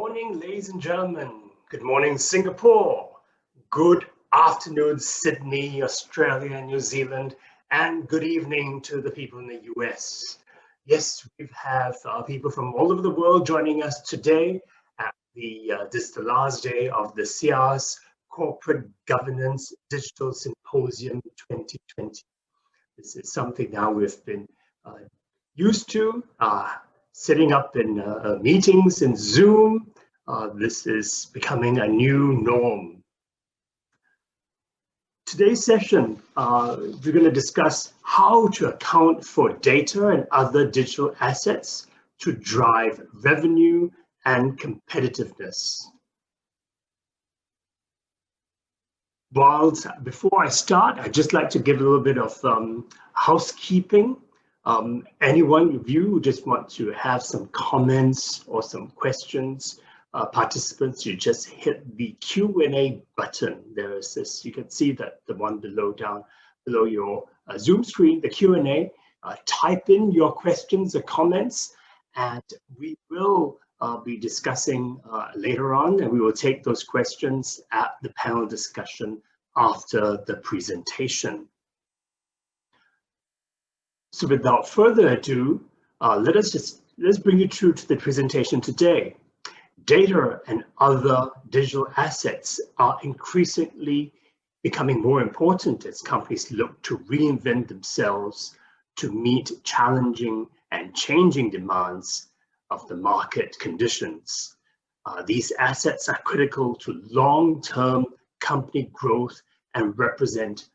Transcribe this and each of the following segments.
Morning, ladies and gentlemen. Good morning, Singapore. Good afternoon, Sydney, Australia, and New Zealand. And good evening to the people in the US. Yes, we have people from all over the world joining us today at this is the last day of the CR's Corporate Governance Digital Symposium 2020. This is something now we've been used to, setting up in meetings in Zoom. This is becoming a new norm. Today's session, we're going to discuss how to account for data and other digital assets to drive revenue and competitiveness. Before I start, I'd just like to give a little bit of housekeeping. Any one of you who just want to have some comments or some questions, participants, you just hit the Q&A button. There is this, you can see that the one below, down below your Zoom screen, the Q&A. Type in your questions or comments, and we will be discussing later on, and we will take those questions at the panel discussion after the presentation. So without further ado, let's bring you through to the presentation today. Data and other digital assets are increasingly becoming more important as companies look to reinvent themselves to meet challenging and changing demands of the market conditions. These assets are critical to long-term company growth and represent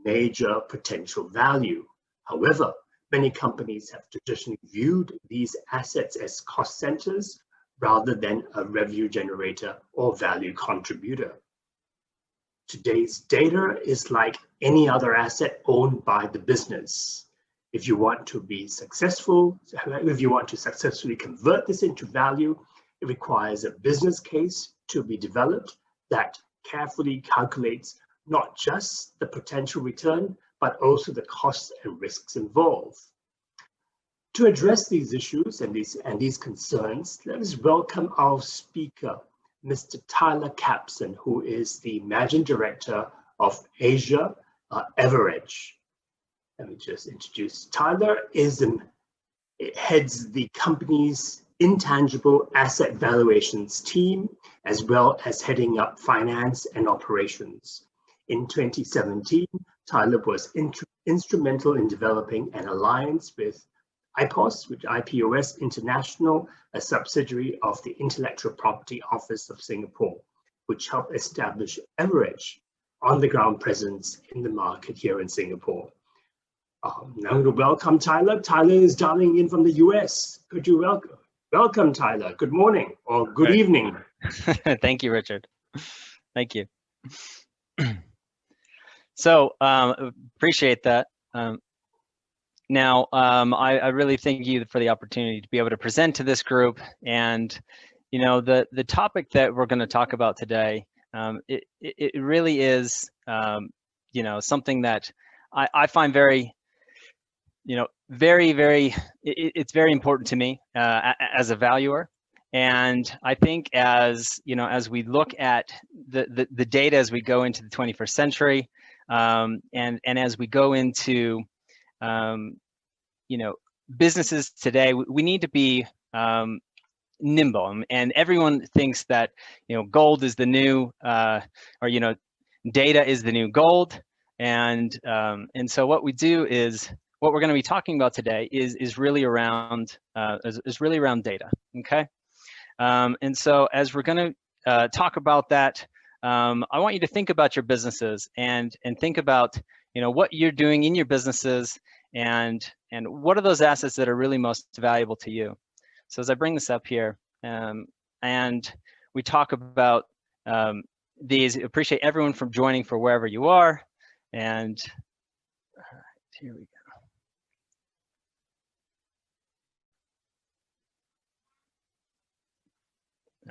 major potential value. However, many companies have traditionally viewed these assets as cost centers rather than a revenue generator or value contributor. Today's data is like any other asset owned by the business. If you want to be successful, if you want to successfully convert this into value, it requires a business case to be developed that carefully calculates not just the potential return, but also the costs and risks involved. To address these issues and these concerns, let us welcome our speaker, Mr. Tyler Capson, who is the Managing Director of Asia Average. Let me just introduce Tyler. Heads the company's Intangible Asset Valuations team, as well as heading up finance and operations. In 2017, Tyler was instrumental in developing an alliance with IPOS International, a subsidiary of the Intellectual Property Office of Singapore, which helped establish Average on-the-ground presence in the market here in Singapore. Now I'm going to welcome Tyler. Tyler is dialing in from the US. Could you welcome Tyler? Good morning or good evening. Thank you, Richard. Thank you. So appreciate that. Now, I really thank you for the opportunity to be able to present to this group. And, you know, the topic that we're going to talk about today, it really is, you know, something that I find very, you know, it's very important to me as a valuer. And I think as, you know, as we look at the data as we go into the 21st century, and as we go into, you know, businesses today, we need to be nimble. And everyone thinks that, you know, gold is the new, or, you know, data is the new gold. And so what we do is, what we're going to be talking about today is really around data. Okay. And so as we're going to talk about that, I want you to think about your businesses and think about, you know, what you're doing in your businesses and what are those assets that are really most valuable to you. So as I bring this up here, and we talk about these, appreciate everyone from joining for wherever you are. And all right, here we go.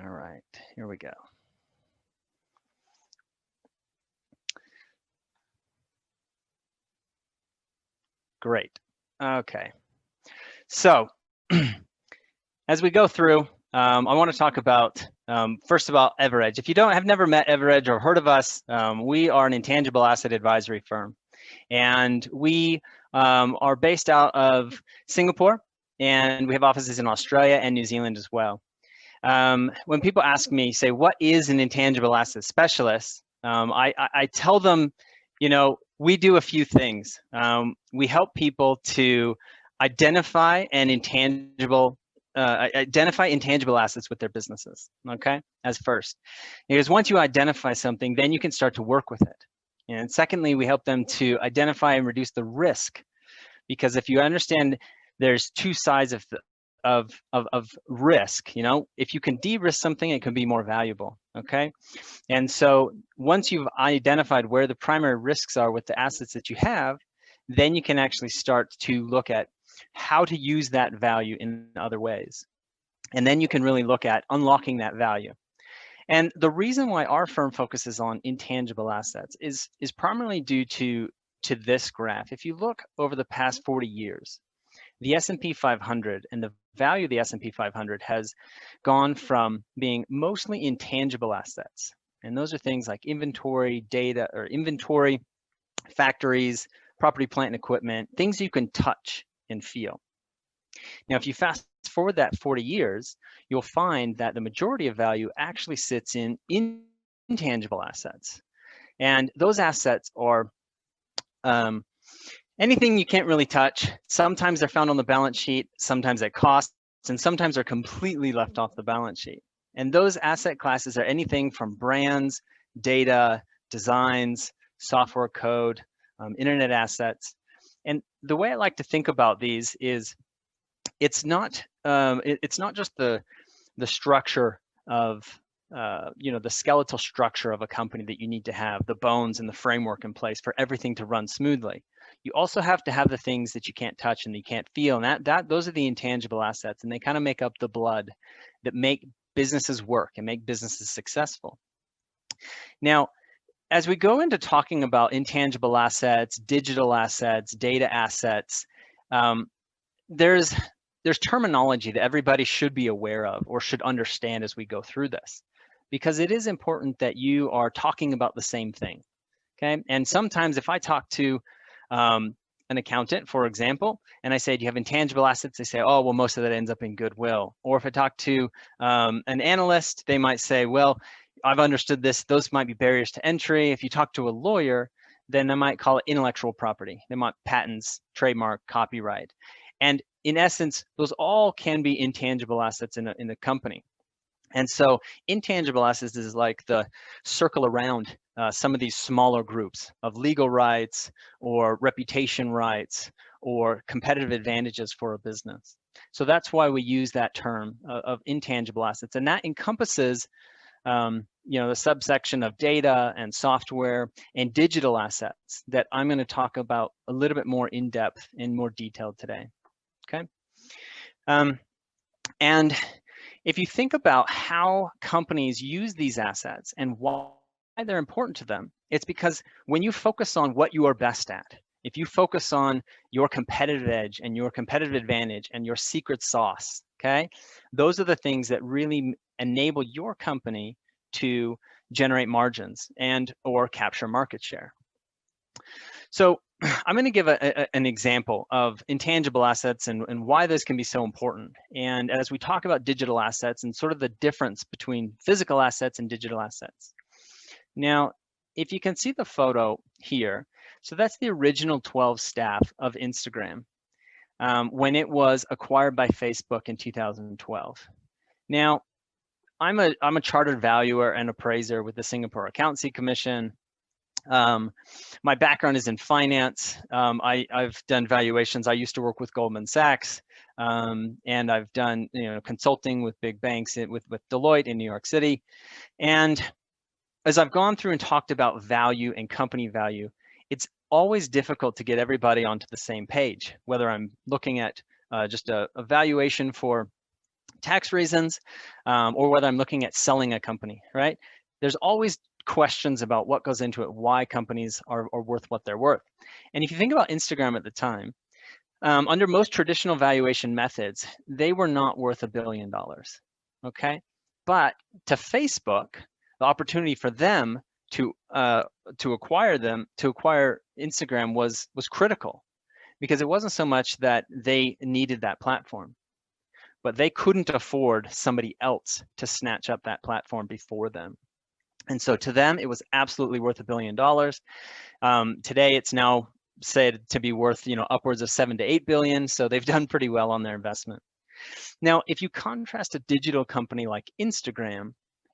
All right, here we go. Great. Okay. So as we go through, I want to talk about First of all, Everedge. If you have never met Everedge or heard of us, we are an intangible asset advisory firm, and we are based out of Singapore, and we have offices in Australia and New Zealand as well. When people ask me, say, what is an intangible asset specialist? I tell them, we do a few things. We help people to identify intangible assets with their businesses, okay, as first. Because once you identify something, then you can start to work with it. And secondly, we help them to identify and reduce the risk, because if you understand there's two sides of risk, if you can de-risk something, it can be more valuable, okay? And so once you've identified where the primary risks are with the assets that you have, then you can actually start to look at how to use that value in other ways. And then you can really look at unlocking that value. And the reason why our firm focuses on intangible assets is primarily due to this graph. If you look over the past 40 years, the S&P 500 and the value of the S&P 500 has gone from being mostly intangible assets. And those are things like inventory, data, or inventory, factories, property, plant, and equipment, things you can touch and feel. Now, if you fast forward that 40 years, you'll find that the majority of value actually sits in intangible assets. And those assets are anything you can't really touch. Sometimes they're found on the balance sheet, sometimes at cost, and sometimes are completely left off the balance sheet. And those asset classes are anything from brands, data, designs, software code, internet assets. And the way I like to think about these is it's not just the structure of the skeletal structure of a company that you need to have, the bones and the framework in place for everything to run smoothly. You also have to have the things that you can't touch and that you can't feel, and those are the intangible assets, and they kind of make up the blood that make businesses work and make businesses successful. Now, as we go into talking about intangible assets, digital assets, data assets, there's terminology that everybody should be aware of or should understand as we go through this, because it is important that you are talking about the same thing, okay? And sometimes if I talk to an accountant, for example, and I say, do you have intangible assets? They say, oh, well, most of that ends up in goodwill. Or if I talk to an analyst, they might say, well, I've understood this. Those might be barriers to entry. If you talk to a lawyer, then they might call it intellectual property. They might patents, trademark, copyright. And in essence, those all can be intangible assets in a company. And so intangible assets is like the circle around some of these smaller groups of legal rights or reputation rights or competitive advantages for a business. So that's why we use that term of intangible assets. And that encompasses the subsection of data and software and digital assets that I'm going to talk about a little bit more in depth and more detailed today. Okay. And if you think about how companies use these assets and why they're important to them, it's because when you focus on what you are best at, if you focus on your competitive edge and your competitive advantage and your secret sauce, okay, those are the things that really enable your company to generate margins and or capture market share. So I'm going to give an example of intangible assets and why this can be so important. And as we talk about digital assets and sort of the difference between physical assets and digital assets. Now, if you can see the photo here, so that's the original 12 staff of Instagram when it was acquired by Facebook in 2012. Now, I'm a chartered valuer and appraiser with the Singapore Accountancy Commission. My background is in finance. I've done valuations. I used to work with Goldman Sachs, and I've done consulting with big banks with Deloitte in New York City. And as I've gone through and talked about value and company value, it's always difficult to get everybody onto the same page, whether I'm looking at just a valuation for tax reasons, or whether I'm looking at selling a company, right? There's always questions about what goes into it, why companies are worth what they're worth. And if you think about Instagram at the time, under most traditional valuation methods, they were not worth $1 billion, okay? But to Facebook, the opportunity for them to acquire Instagram was critical, because it wasn't so much that they needed that platform, but they couldn't afford somebody else to snatch up that platform before them. And so to them, it was absolutely worth $1 billion. Today, it's now said to be worth, upwards of 7 to 8 billion. So they've done pretty well on their investment. Now, if you contrast a digital company like Instagram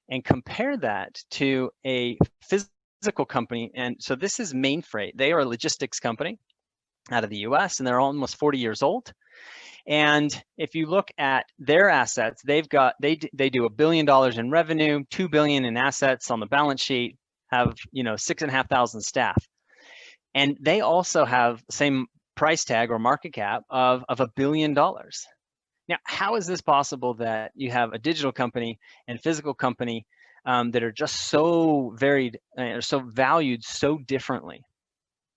and compare that to a physical company, and so this is Mainfreight. They are a logistics company out of the US, and they're almost 40 years old. And if you look at their assets, they do $1 billion in revenue, 2 billion in assets on the balance sheet, have 6,500 staff. And they also have the same price tag or market cap of $1 billion. Now, how is this possible that you have a digital company and physical company that are just so varied, so valued so differently?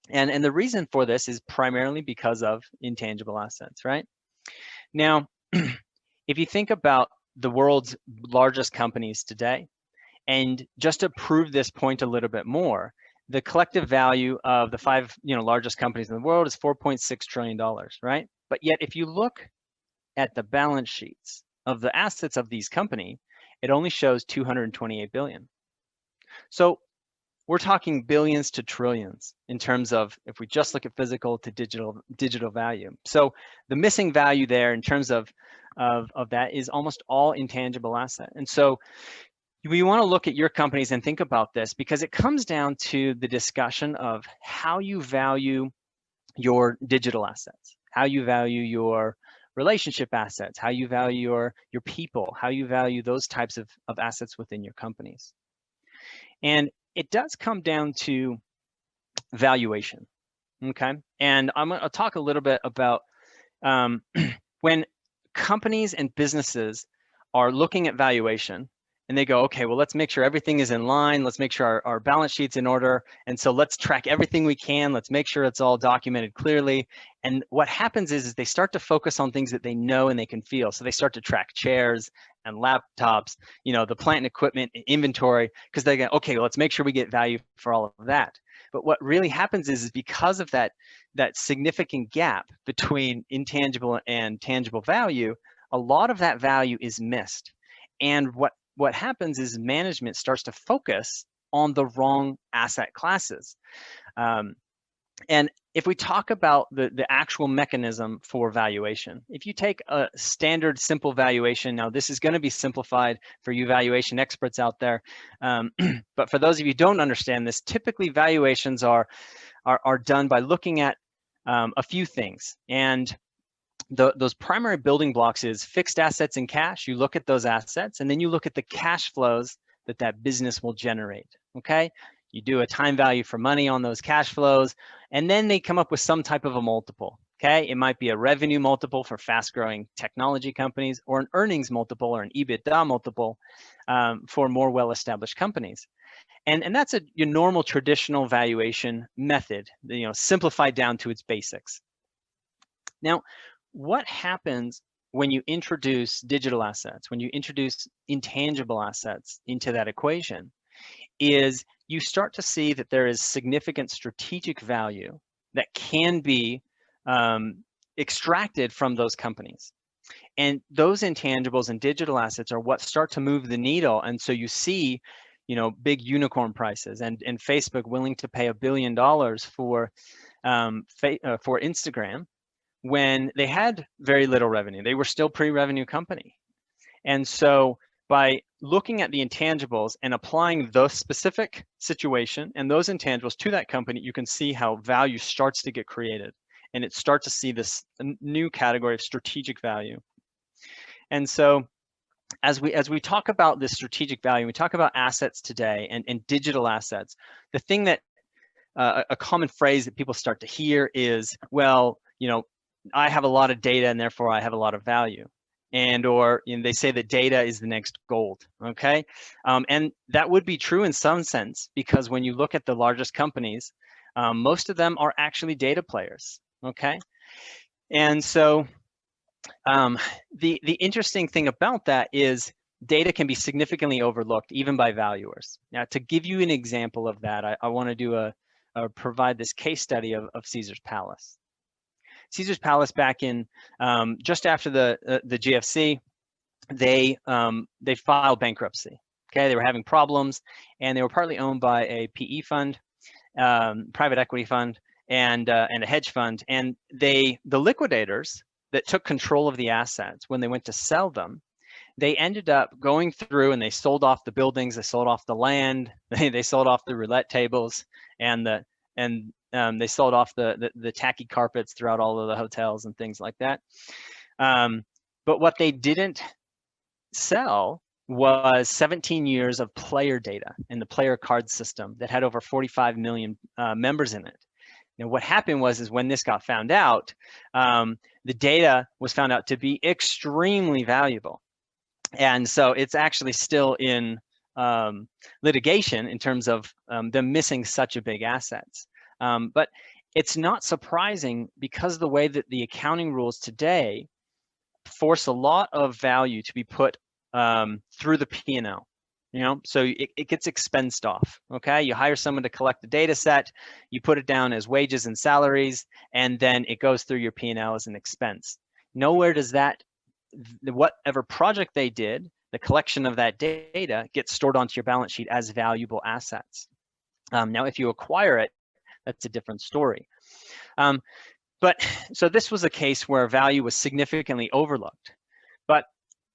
And the reason for this is primarily because of intangible assets, right? Now, if you think about the world's largest companies today, and just to prove this point a little bit more, the collective value of the 5 largest companies in the world is $4.6 trillion, right? But yet, if you look at the balance sheets of the assets of these companies, it only shows 228 billion. So we're talking billions to trillions in terms of, if we just look at physical to digital value. So the missing value there in terms of that is almost all intangible asset. And so we want to look at your companies and think about this, because it comes down to the discussion of how you value your digital assets, how you value your relationship assets, how you value your people, how you value those types of assets within your companies. And it does come down to valuation, okay? And I'll talk a little bit about when companies and businesses are looking at valuation, and they go, okay, well, let's make sure everything is in line. Let's make sure our balance sheet's in order. And so let's track everything we can. Let's make sure it's all documented clearly. And what happens is they start to focus on things that they know and they can feel. So they start to track chairs and laptops, the plant and equipment, inventory, because they go, okay, well, let's make sure we get value for all of that. But what really happens is because of that significant gap between intangible and tangible value, a lot of that value is missed. And what happens is management starts to focus on the wrong asset classes. And if we talk about the actual mechanism for valuation, if you take a standard simple valuation, now this is going to be simplified for you valuation experts out there, but for those of you who don't understand this, typically valuations are done by looking at a few things. And those primary building blocks is fixed assets and cash. You look at those assets, and then you look at the cash flows that business will generate, okay? You do a time value for money on those cash flows, and then they come up with some type of a multiple, okay? It might be a revenue multiple for fast-growing technology companies, or an earnings multiple or an EBITDA multiple for more well-established companies. And that's your normal traditional valuation method, simplified down to its basics. Now, what happens when you introduce digital assets, when you introduce intangible assets into that equation, is you start to see that there is significant strategic value that can be extracted from those companies. And those intangibles and digital assets are what start to move the needle. And so you see, big unicorn prices, and Facebook willing to pay $1 billion for Instagram, when they had very little revenue. They were still pre-revenue company. And so by looking at the intangibles and applying the specific situation and those intangibles to that company, you can see how value starts to get created, and it starts to see this new category of strategic value. And so as we talk about this strategic value, we talk about assets today and digital assets, the thing that a common phrase that people start to hear is, well, I have a lot of data and therefore I have a lot of value. Or they say that data is the next gold, okay? And that would be true in some sense, because when you look at the largest companies, most of them are actually data players, okay? And so the interesting thing about that is data can be significantly overlooked even by valuers. Now, to give you an example of that, I want to do provide this case study of Caesar's Palace. Caesar's Palace back in just after the GFC, they filed bankruptcy. Okay, they were having problems, and they were partly owned by a PE fund, private equity fund, and a hedge fund. And the liquidators that took control of the assets, when they went to sell them, they ended up going through and they sold off the buildings, they sold off the land, they sold off the roulette tables, and they sold off the tacky carpets throughout all of the hotels and things like that. But what they didn't sell was 17 years of player data in the player card system that had over 45 million members in it. Now, what happened was when this got found out, the data was found out to be extremely valuable. And so it's actually still in litigation in terms of them missing such a big assets. But it's not surprising because of the way that the accounting rules today force a lot of value to be put through the P&L. So it gets expensed off. Okay, you hire someone to collect the data set, you put it down as wages and salaries, and then it goes through your P&L as an expense. Nowhere does that, whatever project they did, the collection of that data gets stored onto your balance sheet as valuable assets. Now, if you acquire it, that's a different story. But so this was a case where value was significantly overlooked. But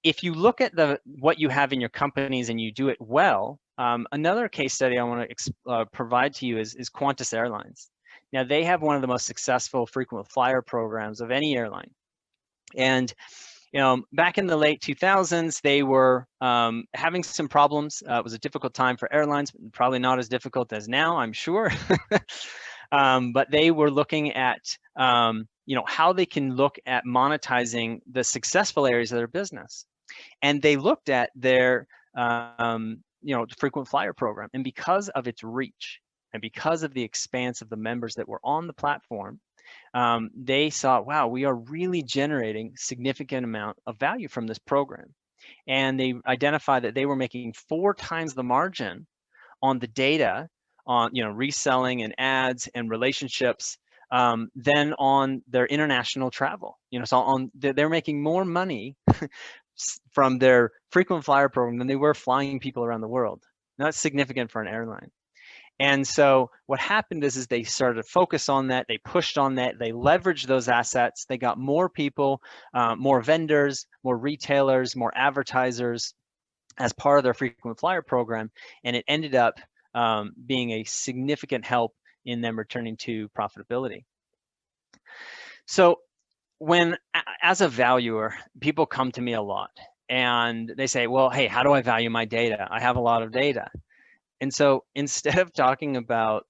if you look at what you have in your companies and you do it well, another case study I want to provide to you is Qantas Airlines. Now, they have one of the most successful frequent flyer programs of any airline. And back in the late 2000s, they were having some problems. It was a difficult time for airlines, probably not as difficult as now, I'm sure. But they were looking at how they can look at monetizing the successful areas of their business. And they looked at their frequent flyer program. And because of its reach and because of the expanse of the members that were on the platform, they saw, wow, we are really generating significant amount of value from this program. And they identified that they were making 4 times the margin on the data, on reselling and ads and relationships, than on their international travel. So they're making more money from their frequent flyer program than they were flying people around the world. Now, that's significant for an airline. And so what happened is they started to focus on that, they pushed on that, they leveraged those assets, they got more people, more vendors, more retailers, more advertisers as part of their frequent flyer program, and it ended up being a significant help in them returning to profitability. So as a valuer, people come to me a lot and they say, well, hey, how do I value my data? I have a lot of data. And so instead of talking about,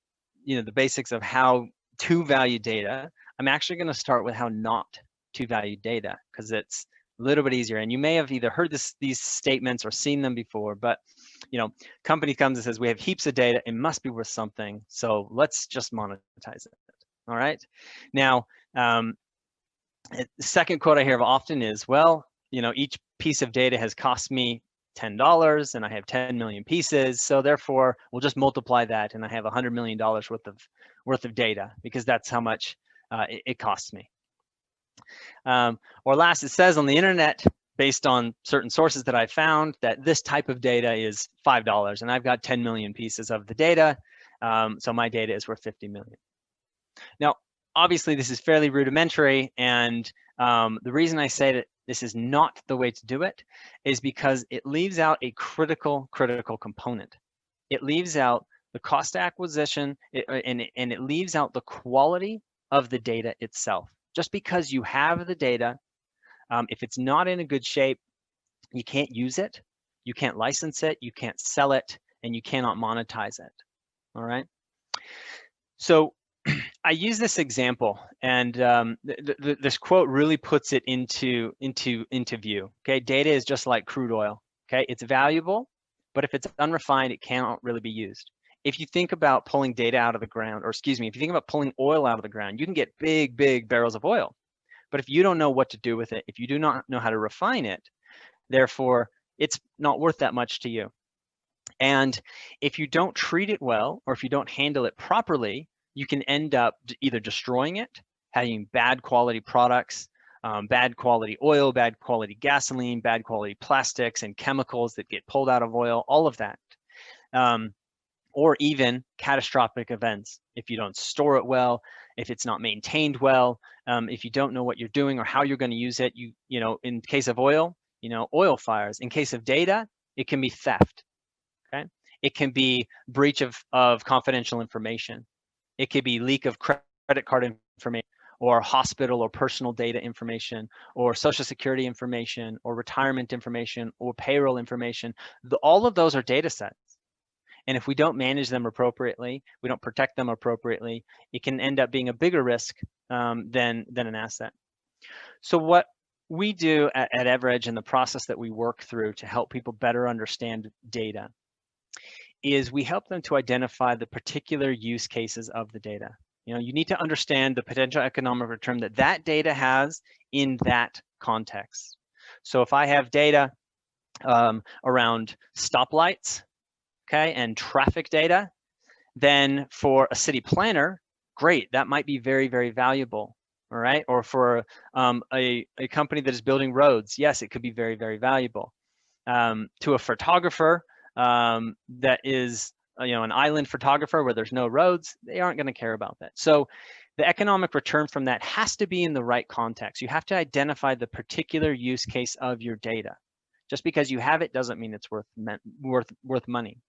the basics of how to value data, I'm actually going to start with how not to value data, because it's a little bit easier. And you may have either heard these statements or seen them before, but company comes and says, we have heaps of data, it must be worth something, so let's just monetize it. All right. Now, the second quote I hear often is, well, each piece of data has cost me $10 and I have 10 million pieces, so therefore we'll just multiply that and I have $100 million worth of data because that's how much it costs me. Or last, it says on the internet, based on certain sources that I found, that this type of data is $5 and I've got 10 million pieces of the data, so my data is worth 50 million. Now, obviously this is fairly rudimentary, and the reason I say that this is not the way to do it is because it leaves out a critical component. It leaves out the cost acquisition, and it leaves out the quality of the data itself. Just because you have the data, if it's not in a good shape, you can't use it, you can't license it, you can't sell it, and you cannot monetize it. All right. So I use this example, and this quote really puts it into view. Okay, data is just like crude oil. Okay, it's valuable, but if it's unrefined, it cannot really be used. If you think about pulling data out of the ground, or excuse me, if you think about pulling oil out of the ground, you can get big barrels of oil. But if you don't know what to do with it, if you do not know how to refine it, therefore it's not worth that much to you. And if you don't treat it well, or if you don't handle it properly, you can end up either destroying it, having bad quality products, bad quality oil, bad quality gasoline, bad quality plastics and chemicals that get pulled out of oil, all of that. Or even catastrophic events. If you don't store it well, if it's not maintained well, if you don't know what you're doing or how you're going to use it, you know, in case of oil, you know, oil fires. In case of data, it can be theft. Okay, it can be breach of confidential information. It could be leak of credit card information, or hospital or personal data information, or social security information, or retirement information, or payroll information. All of those are data sets. And if we don't manage them appropriately, we don't protect them appropriately, it can end up being a bigger risk than an asset. So what we do at Everedge, and the process that we work through to help people better understand data, is we help them to identify the particular use cases of the data. You know, you need to understand the potential economic return that that data has in that context. So if I have data around stoplights, okay, and traffic data, then for a city planner, great, that might be very, very valuable, all right? Or for a company that is building roads, yes, it could be very, very valuable. To a photographer that is, you know, an island photographer where there's no roads, they aren't going to care about that. So the economic return from that has to be in the right context. You have to identify the particular use case of your data. Just because you have it doesn't mean it's worth money.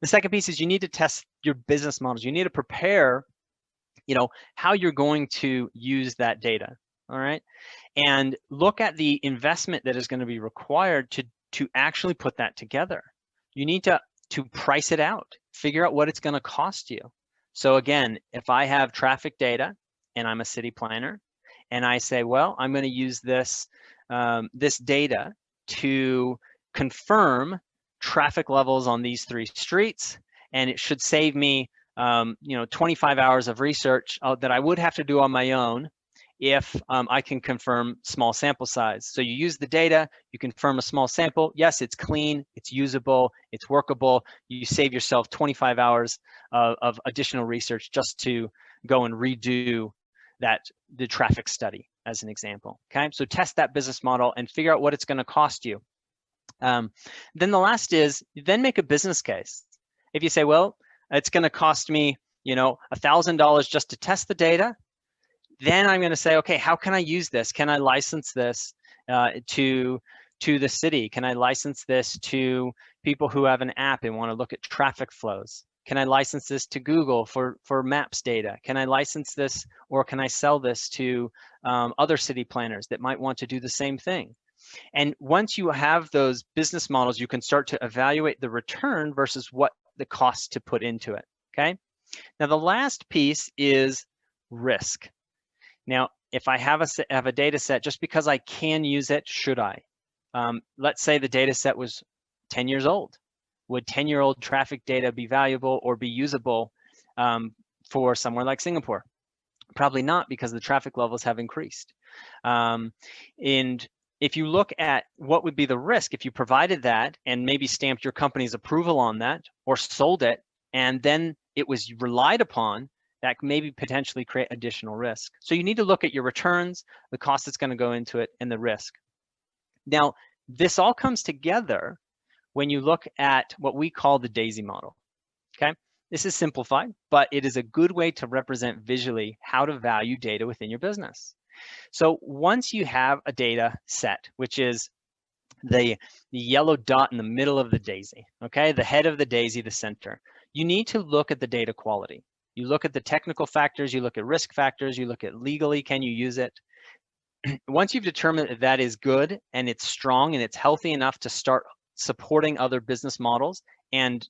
The second piece is you need to test your business models. You need to prepare, you know, how you're going to use that data, all right? And look at the investment that is going to be required to actually put that together. You need to price it out, figure out what it's going to cost you. So again, if I have traffic data and I'm a city planner, and I say, well, I'm going to use this this data to confirm traffic levels on these 3 streets, and it should save me, you know, 25 hours of research that I would have to do on my own if I can confirm small sample size. So you use the data, you confirm a small sample. Yes, it's clean, it's usable, it's workable. You save yourself 25 hours of additional research just to go and redo the traffic study, as an example. Okay, so test that business model and figure out what it's going to cost you. Then the last is, then make a business case. If you say, well, it's going to cost me, you know, $1,000 just to test the data, then I'm going to say, okay, how can I use this? Can I license this to the city? Can I license this to people who have an app and want to look at traffic flows? Can I license this to Google for maps data? Can I license this, or can I sell this to other city planners that might want to do the same thing? And once you have those business models, you can start to evaluate the return versus what the cost to put into it, okay? Now, the last piece is risk. Now, if I have a data set, just because I can use it, should I? Let's say the data set was 10 years old. Would 10-year-old traffic data be valuable or be usable for somewhere like Singapore? Probably not, because the traffic levels have increased. And if you look at what would be the risk if you provided that and maybe stamped your company's approval on that, or sold it, and then it was relied upon, that maybe potentially create additional risk. So you need to look at your returns, the cost that's going to go into it, and the risk. Now, this all comes together when you look at what we call the DAISY model, okay? This is simplified, but it is a good way to represent visually how to value data within your business. So once you have a data set, which is the yellow dot in the middle of the daisy, okay? The head of the daisy, the center. You need to look at the data quality. You look at the technical factors, you look at risk factors, you look at legally, can you use it? Once you've determined that that is good and it's strong and it's healthy enough to start supporting other business models and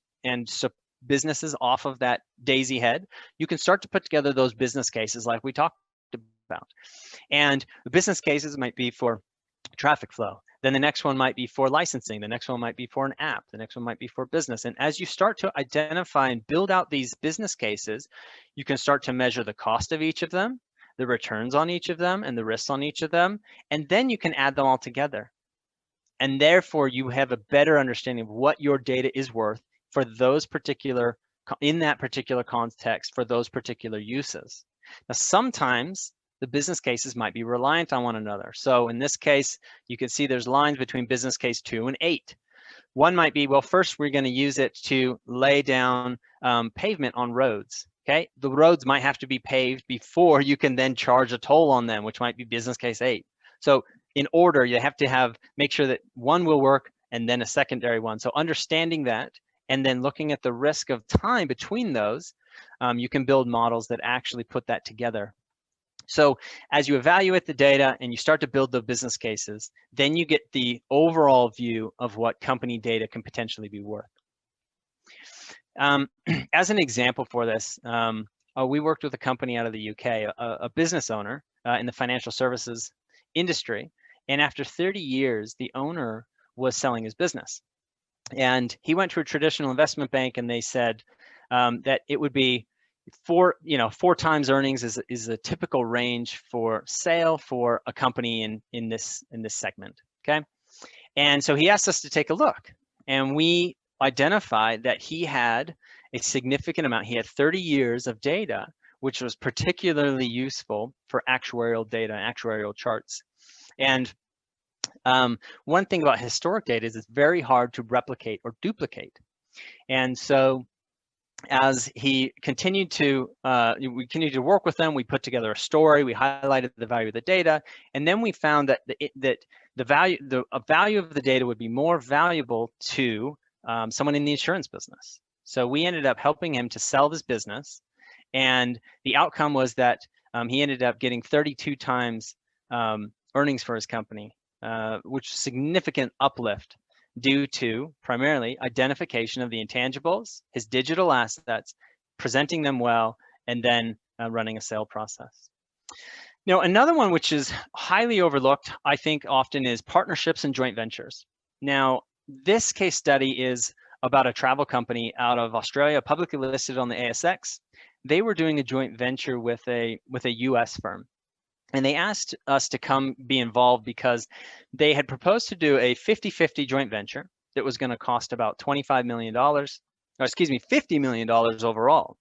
businesses off of that daisy head, you can start to put together those business cases like we talked about. And the business cases might be for traffic flow. Then the next one might be for licensing. The next one might be for an app. The next one might be for business. And as you start to identify and build out these business cases, you can start to measure the cost of each of them, the returns on each of them, and the risks on each of them. And then you can add them all together. And therefore, you have a better understanding of what your data is worth for those particular, in that particular context, for those particular uses. Now, sometimes the business cases might be reliant on one another. So in this case, you can see there's lines between business case 2 and 8. One might be, well, first we're going to use it to lay down pavement on roads. Okay, the roads might have to be paved before you can then charge a toll on them, which might be business case 8. So in order, you have to make sure that one will work and then a secondary one. So understanding that and then looking at the risk of time between those, you can build models that actually put that together. So as you evaluate the data and you start to build the business cases, then you get the overall view of what company data can potentially be worth. As an example for this, we worked with a company out of the UK, a business owner in the financial services industry. And after 30 years, the owner was selling his business. And he went to a traditional investment bank and they said that it would be 4 times earnings is a typical range for sale for a company in this segment. Okay. And so he asked us to take a look, and we identified that he had a significant amount. He had 30 years of data, which was particularly useful for actuarial data, actuarial charts. And one thing about historic data is it's very hard to replicate or duplicate. And so as he continued to, we continued to work with them, we put together a story, we highlighted the value of the data, and then we found that the value of the data would be more valuable to someone in the insurance business. So we ended up helping him to sell this business, and the outcome was that he ended up getting 32 times earnings for his company, which is significant uplift due to primarily identification of the intangibles, his digital assets, presenting them well, and then running a sale process. Now, another one which is highly overlooked, I think often, is partnerships and joint ventures. Now, this case study is about a travel company out of Australia, publicly listed on the ASX. They were doing a joint venture with a US firm. And they asked us to come be involved because they had proposed to do a 50-50 joint venture that was going to cost about $25 million, or excuse me, $50 million overall.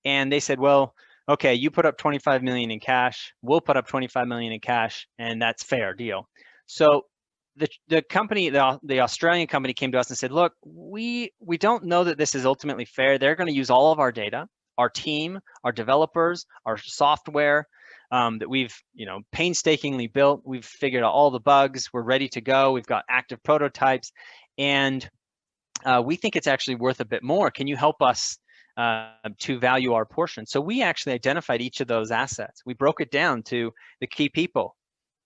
And they said, well, okay, you put up 25 million in cash, we'll put up 25 million in cash, and that's fair deal. So the company, the Australian company, came to us and said, look, we don't know that this is ultimately fair. They're going to use all of our data, our team, our developers, our software, that we've painstakingly built. We've figured out all the bugs. We're ready to go. We've got active prototypes, and we think it's actually worth a bit more. Can you help us to value our portion? So we actually identified each of those assets. We broke it down to the key people,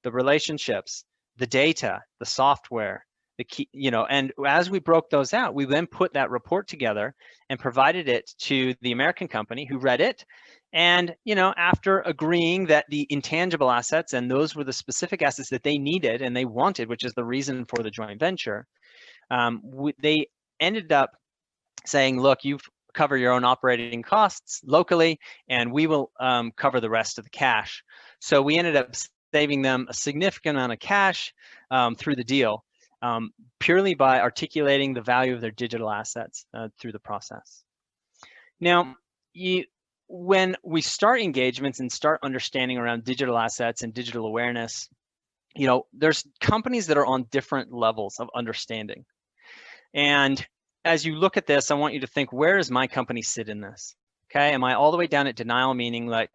the relationships, the data, the software, the key, and as we broke those out, we then put that report together and provided it to the American company, who read it. And, after agreeing that the intangible assets, and those were the specific assets that they needed and they wanted, which is the reason for the joint venture, they ended up saying, look, you cover your own operating costs locally, and we will cover the rest of the cash. So we ended up saving them a significant amount of cash through the deal, purely by articulating the value of their digital assets through the process. Now, when we start engagements and start understanding around digital assets and digital awareness, there's companies that are on different levels of understanding. And as you look at this, I want you to think, where does my company sit in this? Okay, am I all the way down at denial, meaning like,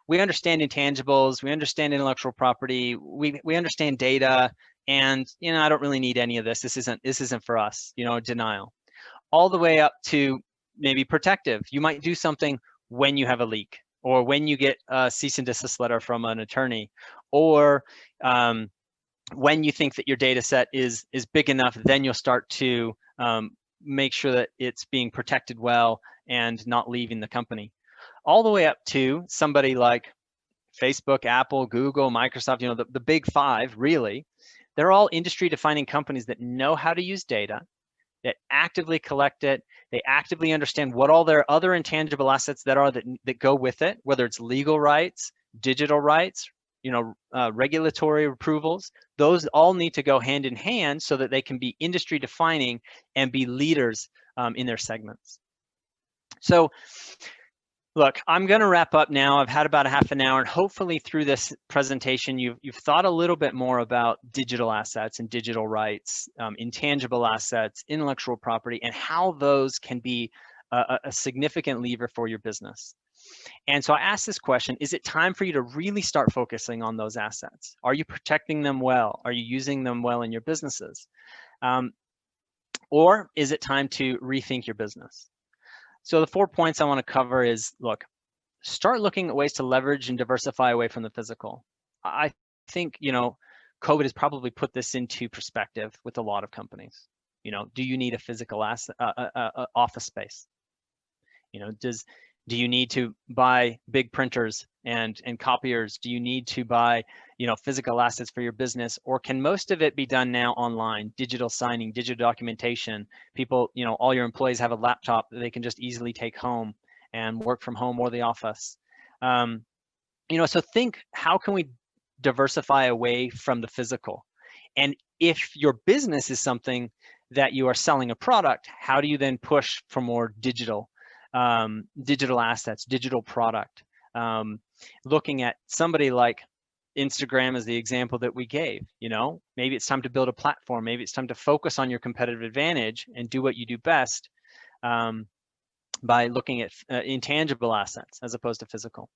we understand intangibles, we understand intellectual property, we understand data, and I don't really need any of this. This isn't for us, denial. All the way up to maybe protective. You might do something when you have a leak, or when you get a cease and desist letter from an attorney, or when you think that your data set is big enough, then you'll start to make sure that it's being protected well and not leaving the company. All the way up to somebody like Facebook, Apple, Google, Microsoft, the big five, really. They're all industry defining companies that know how to use data, that actively collect it. They actively understand what all their other intangible assets that go with it, whether it's legal rights, digital rights, regulatory approvals. Those all need to go hand in hand so that they can be industry defining and be leaders in their segments. So look, I'm going to wrap up now. I've had about a half an hour, and hopefully through this presentation, you've thought a little bit more about digital assets and digital rights, intangible assets, intellectual property, and how those can be a significant lever for your business. And so I asked this question, is it time for you to really start focusing on those assets? Are you protecting them well? Are you using them well in your businesses? Or is it time to rethink your business? So the 4 points I want to cover is, look, start looking at ways to leverage and diversify away from the physical. I think, COVID has probably put this into perspective with a lot of companies. Do you need a physical asset, office space? Do you need to buy big printers and copiers? Do you need to buy, physical assets for your business? Or can most of it be done now online, digital signing, digital documentation? People, all your employees have a laptop that they can just easily take home and work from home or the office. So think, how can we diversify away from the physical? And if your business is something that you are selling a product, how do you then push for more digital assets, digital product? Looking at somebody like Instagram as the example that we gave, maybe it's time to build a platform. Maybe it's time to focus on your competitive advantage and do what you do best by looking at intangible assets as opposed to physical.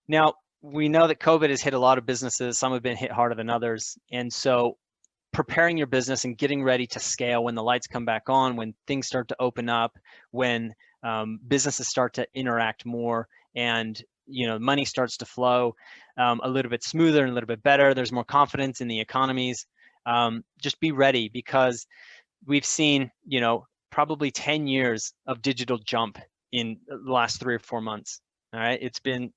Now, we know that COVID has hit a lot of businesses. Some have been hit harder than others. And so preparing your business and getting ready to scale when the lights come back on, when things start to open up, when businesses start to interact more, and money starts to flow a little bit smoother and a little bit better. There's more confidence in the economies. Just be ready, because we've seen probably 10 years of digital jump in the last 3 or 4 months. All right, it's been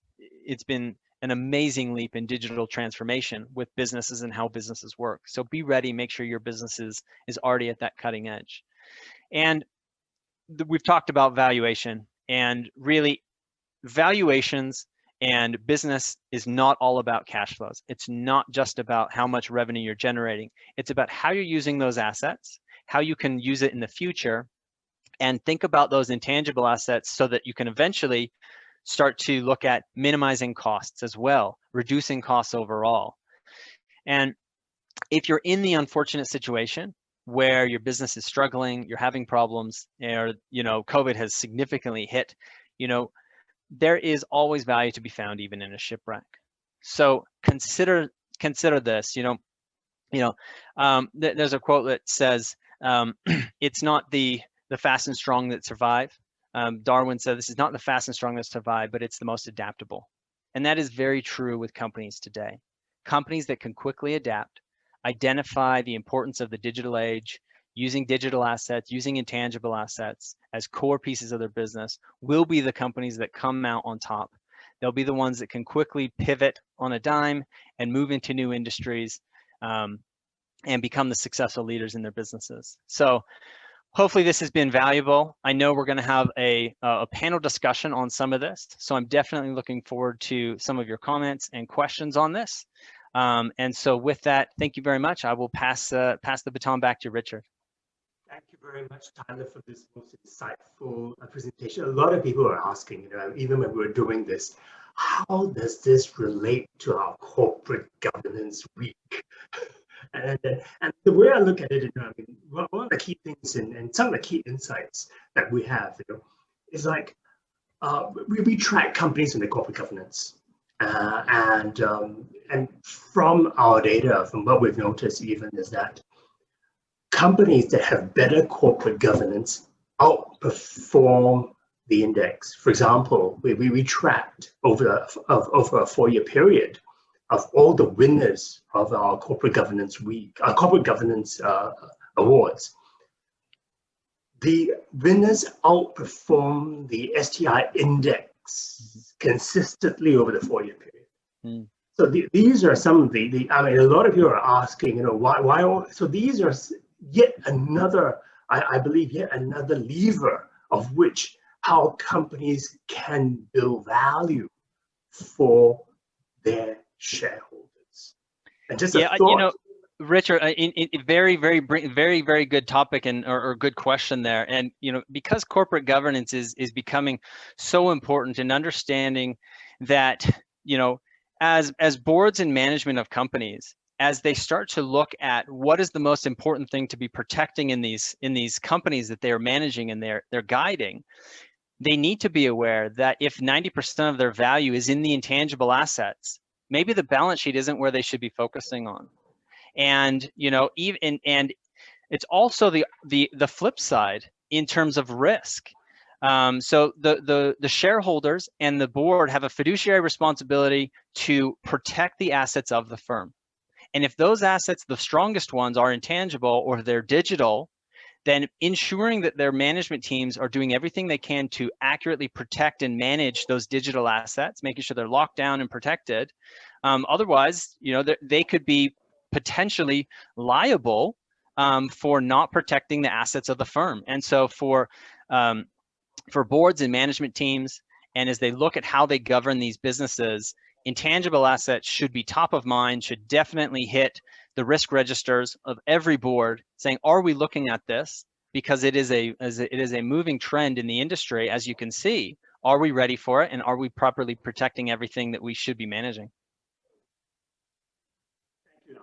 an amazing leap in digital transformation with businesses and how businesses work. So be ready, make sure your business is already at that cutting edge. And we've talked about valuation, and really valuations and business is not all about cash flows. It's not just about how much revenue you're generating. It's about how you're using those assets, how you can use it in the future, and think about those intangible assets so that you can eventually start to look at minimizing costs as well, reducing costs overall. And if you're in the unfortunate situation where your business is struggling, you're having problems, or COVID has significantly hit, there is always value to be found even in a shipwreck. So consider this. There's a quote that says, "It's not the fast and strong that survive." Darwin said, "This is not the fast and strong that survive, but it's the most adaptable." And that is very true with companies today. Companies that can quickly adapt, identify the importance of the digital age, using digital assets, using intangible assets as core pieces of their business, will be the companies that come out on top. They'll be the ones that can quickly pivot on a dime and move into new industries and become the successful leaders in their businesses. So hopefully this has been valuable. I know we're going to have a panel discussion on some of this, so I'm definitely looking forward to some of your comments and questions on this. And so with that, thank you very much. I will pass the baton back to Richard. Thank you very much, Tyler, for this most insightful presentation. A lot of people are asking, even when we're doing this, how does this relate to our corporate governance week? And the way I look at it, one of the key things and some of the key insights that we have, is like we track companies in the corporate governance, and from our data, from what we've noticed, even is that companies that have better corporate governance outperform the index. For example, we tracked over a 4-year period of all the winners of our corporate governance week, our corporate governance awards. The winners outperform the STI index consistently over the 4-year period. So these are some of the. I mean, a lot of you are asking, why? So these are yet another, I believe, yet another lever of which how companies can build value for their shareholders? And just a Yeah, thought. Richard, very good topic or good question there. And because corporate governance is becoming so important in understanding that as boards and management of companies, as they start to look at what is the most important thing to be protecting in these companies that they are managing and they're guiding, they need to be aware that if 90% of their value is in the intangible assets, maybe the balance sheet isn't where they should be focusing on. And even it's also the flip side in terms of risk. So the shareholders and the board have a fiduciary responsibility to protect the assets of the firm. And if those assets, the strongest ones, are intangible or they're digital, then ensuring that their management teams are doing everything they can to accurately protect and manage those digital assets, making sure they're locked down and protected. Otherwise, they could be potentially liable for not protecting the assets of the firm. And so for boards and management teams, and as they look at how they govern these businesses, intangible assets should be top of mind, should definitely hit the risk registers of every board, saying, are we looking at this? Because it is a moving trend in the industry, as you can see. Are we ready for it? And are we properly protecting everything that we should be managing?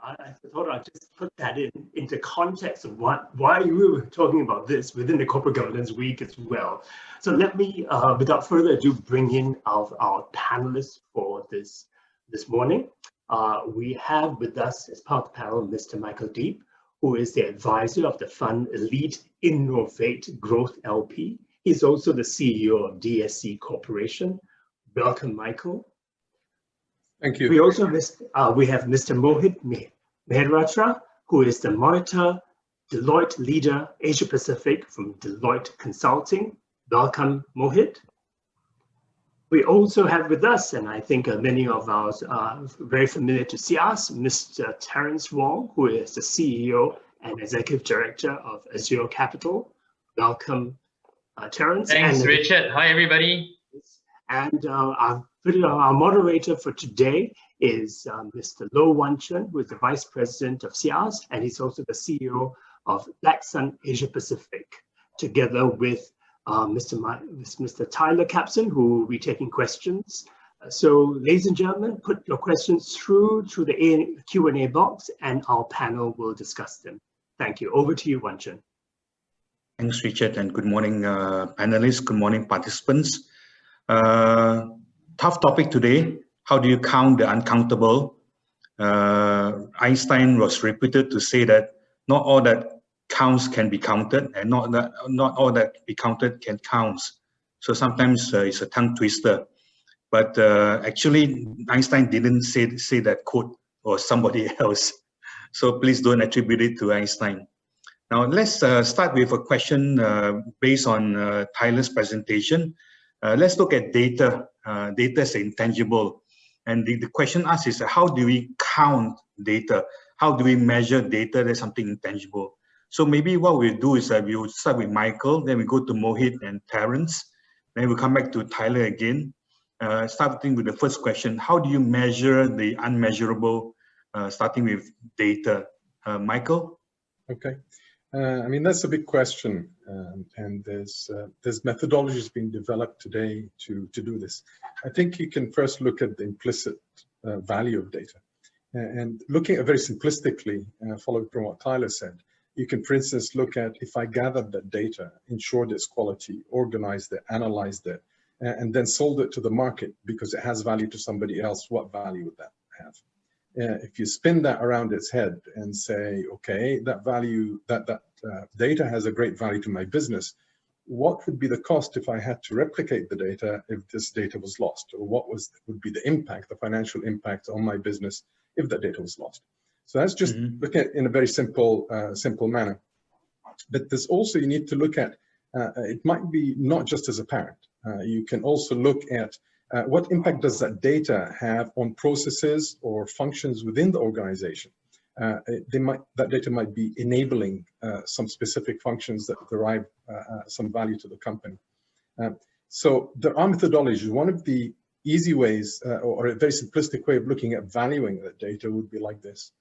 I thought I'd just put that into context of why we were talking about this within the Corporate Governance Week as well. So let me, without further ado, bring in our panelists for this morning. We have with us, as part of the panel, Mr. Michael Deep, who is the advisor of the fund Elite Innovate Growth LP. He's also the CEO of DSC Corporation. Welcome, Michael. Thank you. We also we have Mr. Mohit Mehratra, who is the Monitor Deloitte Leader Asia Pacific from Deloitte Consulting. Welcome, Mohit. We also have with us, and I think many of ours are very familiar to see us, Mr. Terence Wong, who is the CEO and Executive Director of Azure Capital. Welcome, Terence. Thanks, Richard. Hi, everybody. And our moderator for today is Mr. Lo Wan Chun, who is the Vice President of CIAS, and he's also the CEO of Black Sun Asia Pacific, together with Mr. Tyler Capson, who will be taking questions. So, ladies and gentlemen, put your questions through the Q&A box, and our panel will discuss them. Thank you. Over to you, Wan Chun. Thanks, Richard, and good morning, panelists. Good morning, participants. Tough topic today. How do you count the uncountable? Einstein was reputed to say that not all that counts can be counted, and not all that be counted can count. So sometimes it's a tongue twister. But actually, Einstein didn't say that quote, or somebody else. So please don't attribute it to Einstein. Now let's start with a question based on Tyler's presentation. Let's look at data. Data is intangible. And the question asked is, how do we count data? How do we measure data that's something intangible? So maybe what we'll do is we'll start with Michael, then we go to Mohit and Terence, then we'll come back to Tyler again. Starting with the first question, how do you measure the unmeasurable, starting with data? Michael? Okay. I mean, that's a big question, and there's methodologies being developed today to do this. I think you can first look at the implicit value of data. And looking at very simplistically, following from what Tyler said, you can, for instance, look at if I gathered that data, ensured its quality, organized it, analyzed it, and then sold it to the market because it has value to somebody else, what value would that have? If you spin that around its head and say, okay, that value, that data has a great value to my business, what would be the cost if I had to replicate the data if this data was lost? Or what would be the impact, the financial impact on my business if that data was lost? So that's just look at in a very simple manner. But there's also, you need to look at, it might be not just as a parent. You can also look at what impact does that data have on processes or functions within the organization? That data might be enabling some specific functions that derive some value to the company. So there are methodologies. One of the easy ways or a very simplistic way of looking at valuing that data would be like this.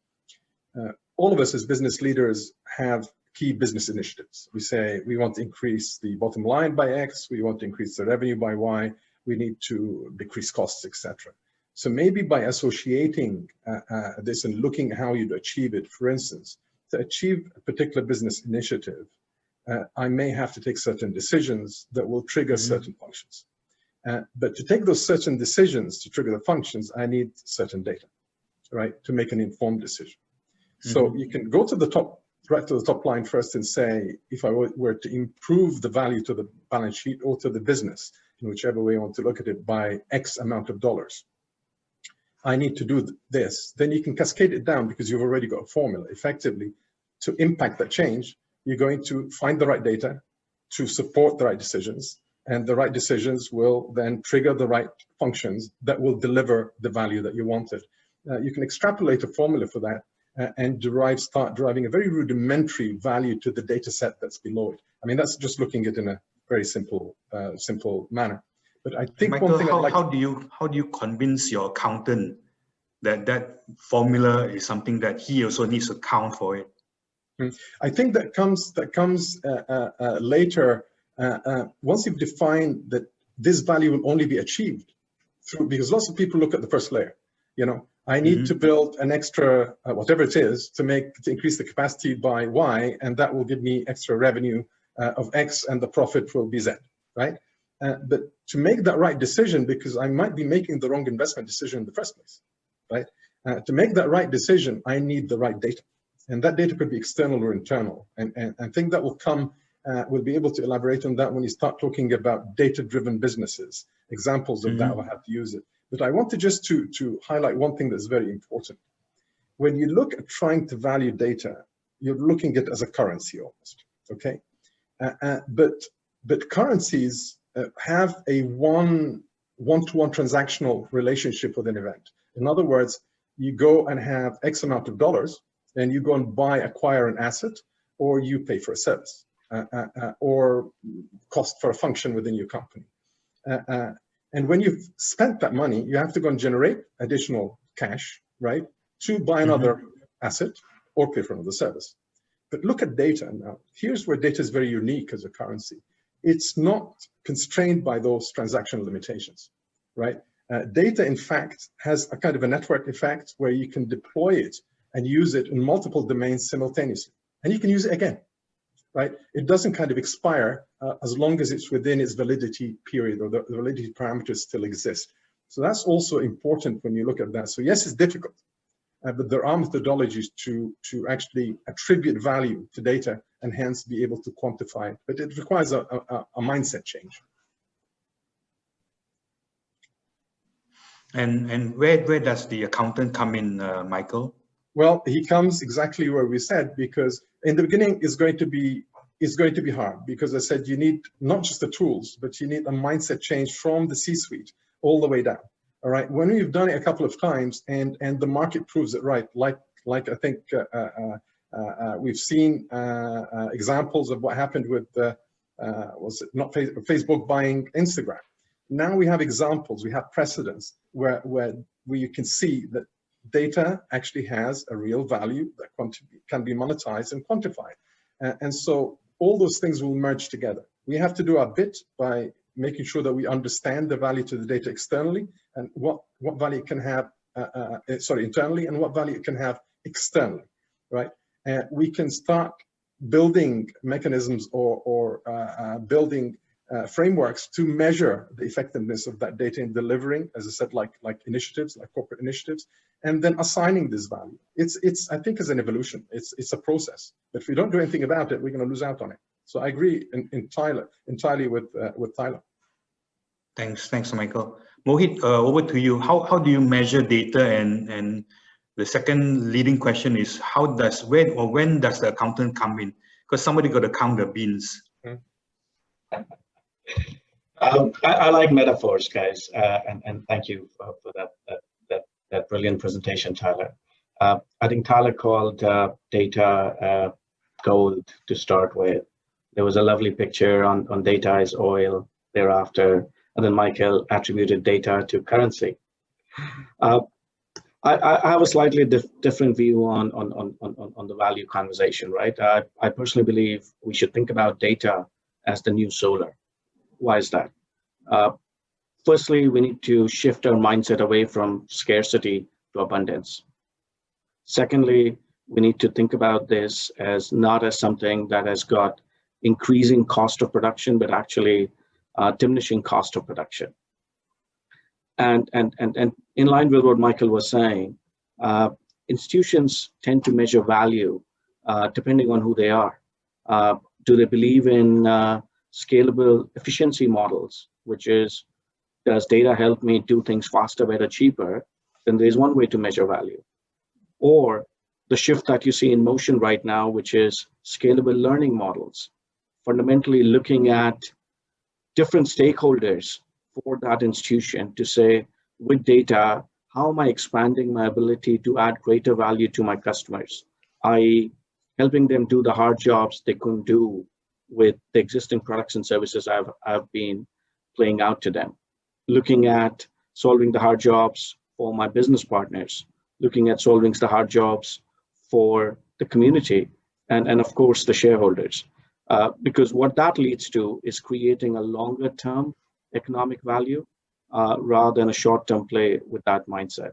All of us as business leaders have key business initiatives. We say we want to increase the bottom line by X, we want to increase the revenue by Y, we need to decrease costs, etc. So maybe by associating this and looking at how you'd achieve it, for instance, to achieve a particular business initiative, I may have to take certain decisions that will trigger certain functions. But to take those certain decisions to trigger the functions, I need certain data, right, to make an informed decision. So you can go to the top, right to the top line first and say, if I were to improve the value to the balance sheet or to the business, in whichever way you want to look at it, by X amount of dollars, I need to do this. Then you can cascade it down because you've already got a formula. Effectively, to impact that change, you're going to find the right data to support the right decisions, and the right decisions will then trigger the right functions that will deliver the value that you wanted. You can extrapolate a formula for that and start deriving a very rudimentary value to the data set that's below it. I mean, that's just looking at it in a very simple manner. But I think Michael, one thing how do you convince your accountant that that formula is something that he also needs to account for it? I think that comes later. Once you've defined that this value will only be achieved through, because lots of people look at the first layer. You know, I need to build an extra whatever it is to increase the capacity by Y, and that will give me extra revenue of X, and the profit will be Z, right? But to make that right decision, because I might be making the wrong investment decision in the first place, right? To make that right decision, I need the right data. And that data could be external or internal. And I think that will come, we'll be able to elaborate on that when you start talking about data-driven businesses. Examples of that, I'll have to use it. But I want to just to highlight one thing that's very important. When you look at trying to value data, you're looking at it as a currency almost, okay? But currencies have a one-to-one transactional relationship with an event. In other words, you go and have X amount of dollars, and you go and acquire an asset, or you pay for a service, or cost for a function within your company. And when you've spent that money, you have to go and generate additional cash, right, to buy another asset or pay for another service. But look at data now. Here's where data is very unique as a currency. It's not constrained by those transactional limitations, right? Data, in fact, has a kind of a network effect where you can deploy it and use it in multiple domains simultaneously. And you can use it again, right? It doesn't kind of expire as long as it's within its validity period, or the validity parameters still exist. So that's also important when you look at that. So yes, it's difficult, but there are methodologies to actually attribute value to data and hence be able to quantify it. But it requires a mindset change. And where does the accountant come in, Michael? Well, he comes exactly where we said, because in the beginning it's going to be hard, because I said you need not just the tools, but you need a mindset change from the C-suite all the way down. All right. When we've done it a couple of times and the market proves it right, like I think we've seen examples of what happened with was it not Facebook buying Instagram. Now we have examples, we have precedents where you can see that data actually has a real value that can be monetized and quantified. And so all those things will merge together. We have to do our bit by making sure that we understand the value to the data externally and what value it can have, internally, and what value it can have externally, right? We can start building mechanisms or building frameworks to measure the effectiveness of that data in delivering, as I said, like initiatives, like corporate initiatives, and then assigning this value. I think, is an evolution. It's a process. But if we don't do anything about it, we're going to lose out on it. So I agree entirely with Tyler. Thanks, Michael. Mohit, over to you. How do you measure data? And the second leading question is when does the accountant come in? Because somebody got to count the beans. I like metaphors, guys, and thank you for that brilliant presentation, Tyler. I think Tyler called data gold to start with. There was a lovely picture on data is oil. Thereafter, and then Michael attributed data to currency. I have a slightly different view on the value conversation, right? I personally believe we should think about data as the new solar. Why is that? Firstly, we need to shift our mindset away from scarcity to abundance. Secondly, we need to think about this as not as something that has got increasing cost of production, but actually diminishing cost of production. And in line with what Michael was saying, institutions tend to measure value depending on who they are. Do they believe in scalable efficiency models, which is, does data help me do things faster, better, cheaper? Then there's one way to measure value. Or the shift that you see in motion right now, which is scalable learning models, fundamentally looking at different stakeholders for that institution to say, with data, how am I expanding my ability to add greater value to my customers, i.e. helping them do the hard jobs they couldn't do with the existing products and services I've been playing out to them. Looking at solving the hard jobs for my business partners, looking at solving the hard jobs for the community, and of course the shareholders. Because what that leads to is creating a longer term economic value rather than a short term play with that mindset.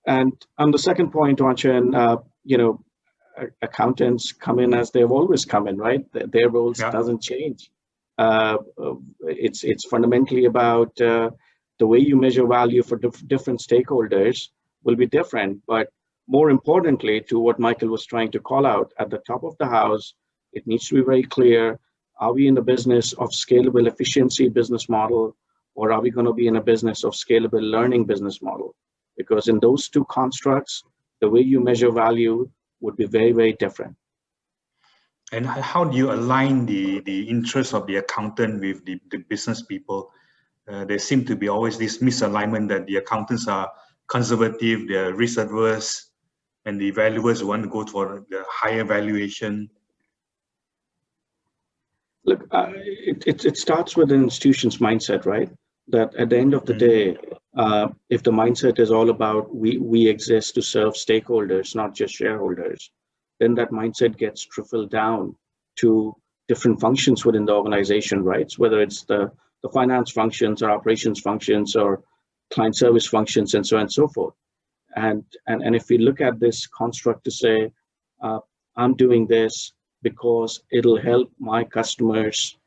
And on the second point, Wanchan, accountants come in as they've always come in, right? Their roles doesn't change. It's fundamentally about the way you measure value for different stakeholders will be different. But more importantly, to what Michael was trying to call out, at the top of the house, it needs to be very clear, are we in the business of scalable efficiency business model, or are we going to be in a business of scalable learning business model? Because in those two constructs, the way you measure value would be very, very different. And how do you align the interests of the accountant with the business people? There seem to be always this misalignment that the accountants are conservative, they're risk adverse, and the valuers want to go for the higher valuation. Look, it starts with an institution's mindset, right? That at the end of the day, if the mindset is all about we exist to serve stakeholders, not just shareholders, then that mindset gets trickled down to different functions within the organization, right? So whether it's the finance functions or operations functions or client service functions and so on and so forth. And if we look at this construct to say, I'm doing this because it'll help my customers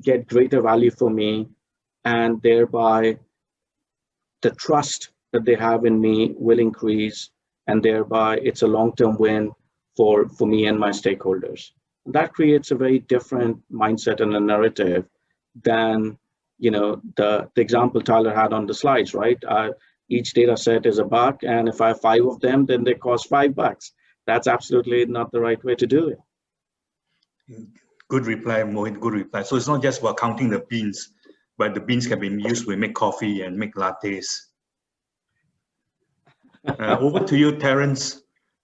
get greater value for me, and thereby the trust that they have in me will increase, and thereby it's a long-term win for me and my stakeholders. That creates a very different mindset and a narrative than the example Tyler had on the slides, right? Each data set is $1, and if I have 5 of them, then they cost $5. That's absolutely not the right way to do it. Good reply, Mohit, good reply. So it's not just about counting the beans, but the beans can be used to make coffee and make lattes. Over to you, Terence.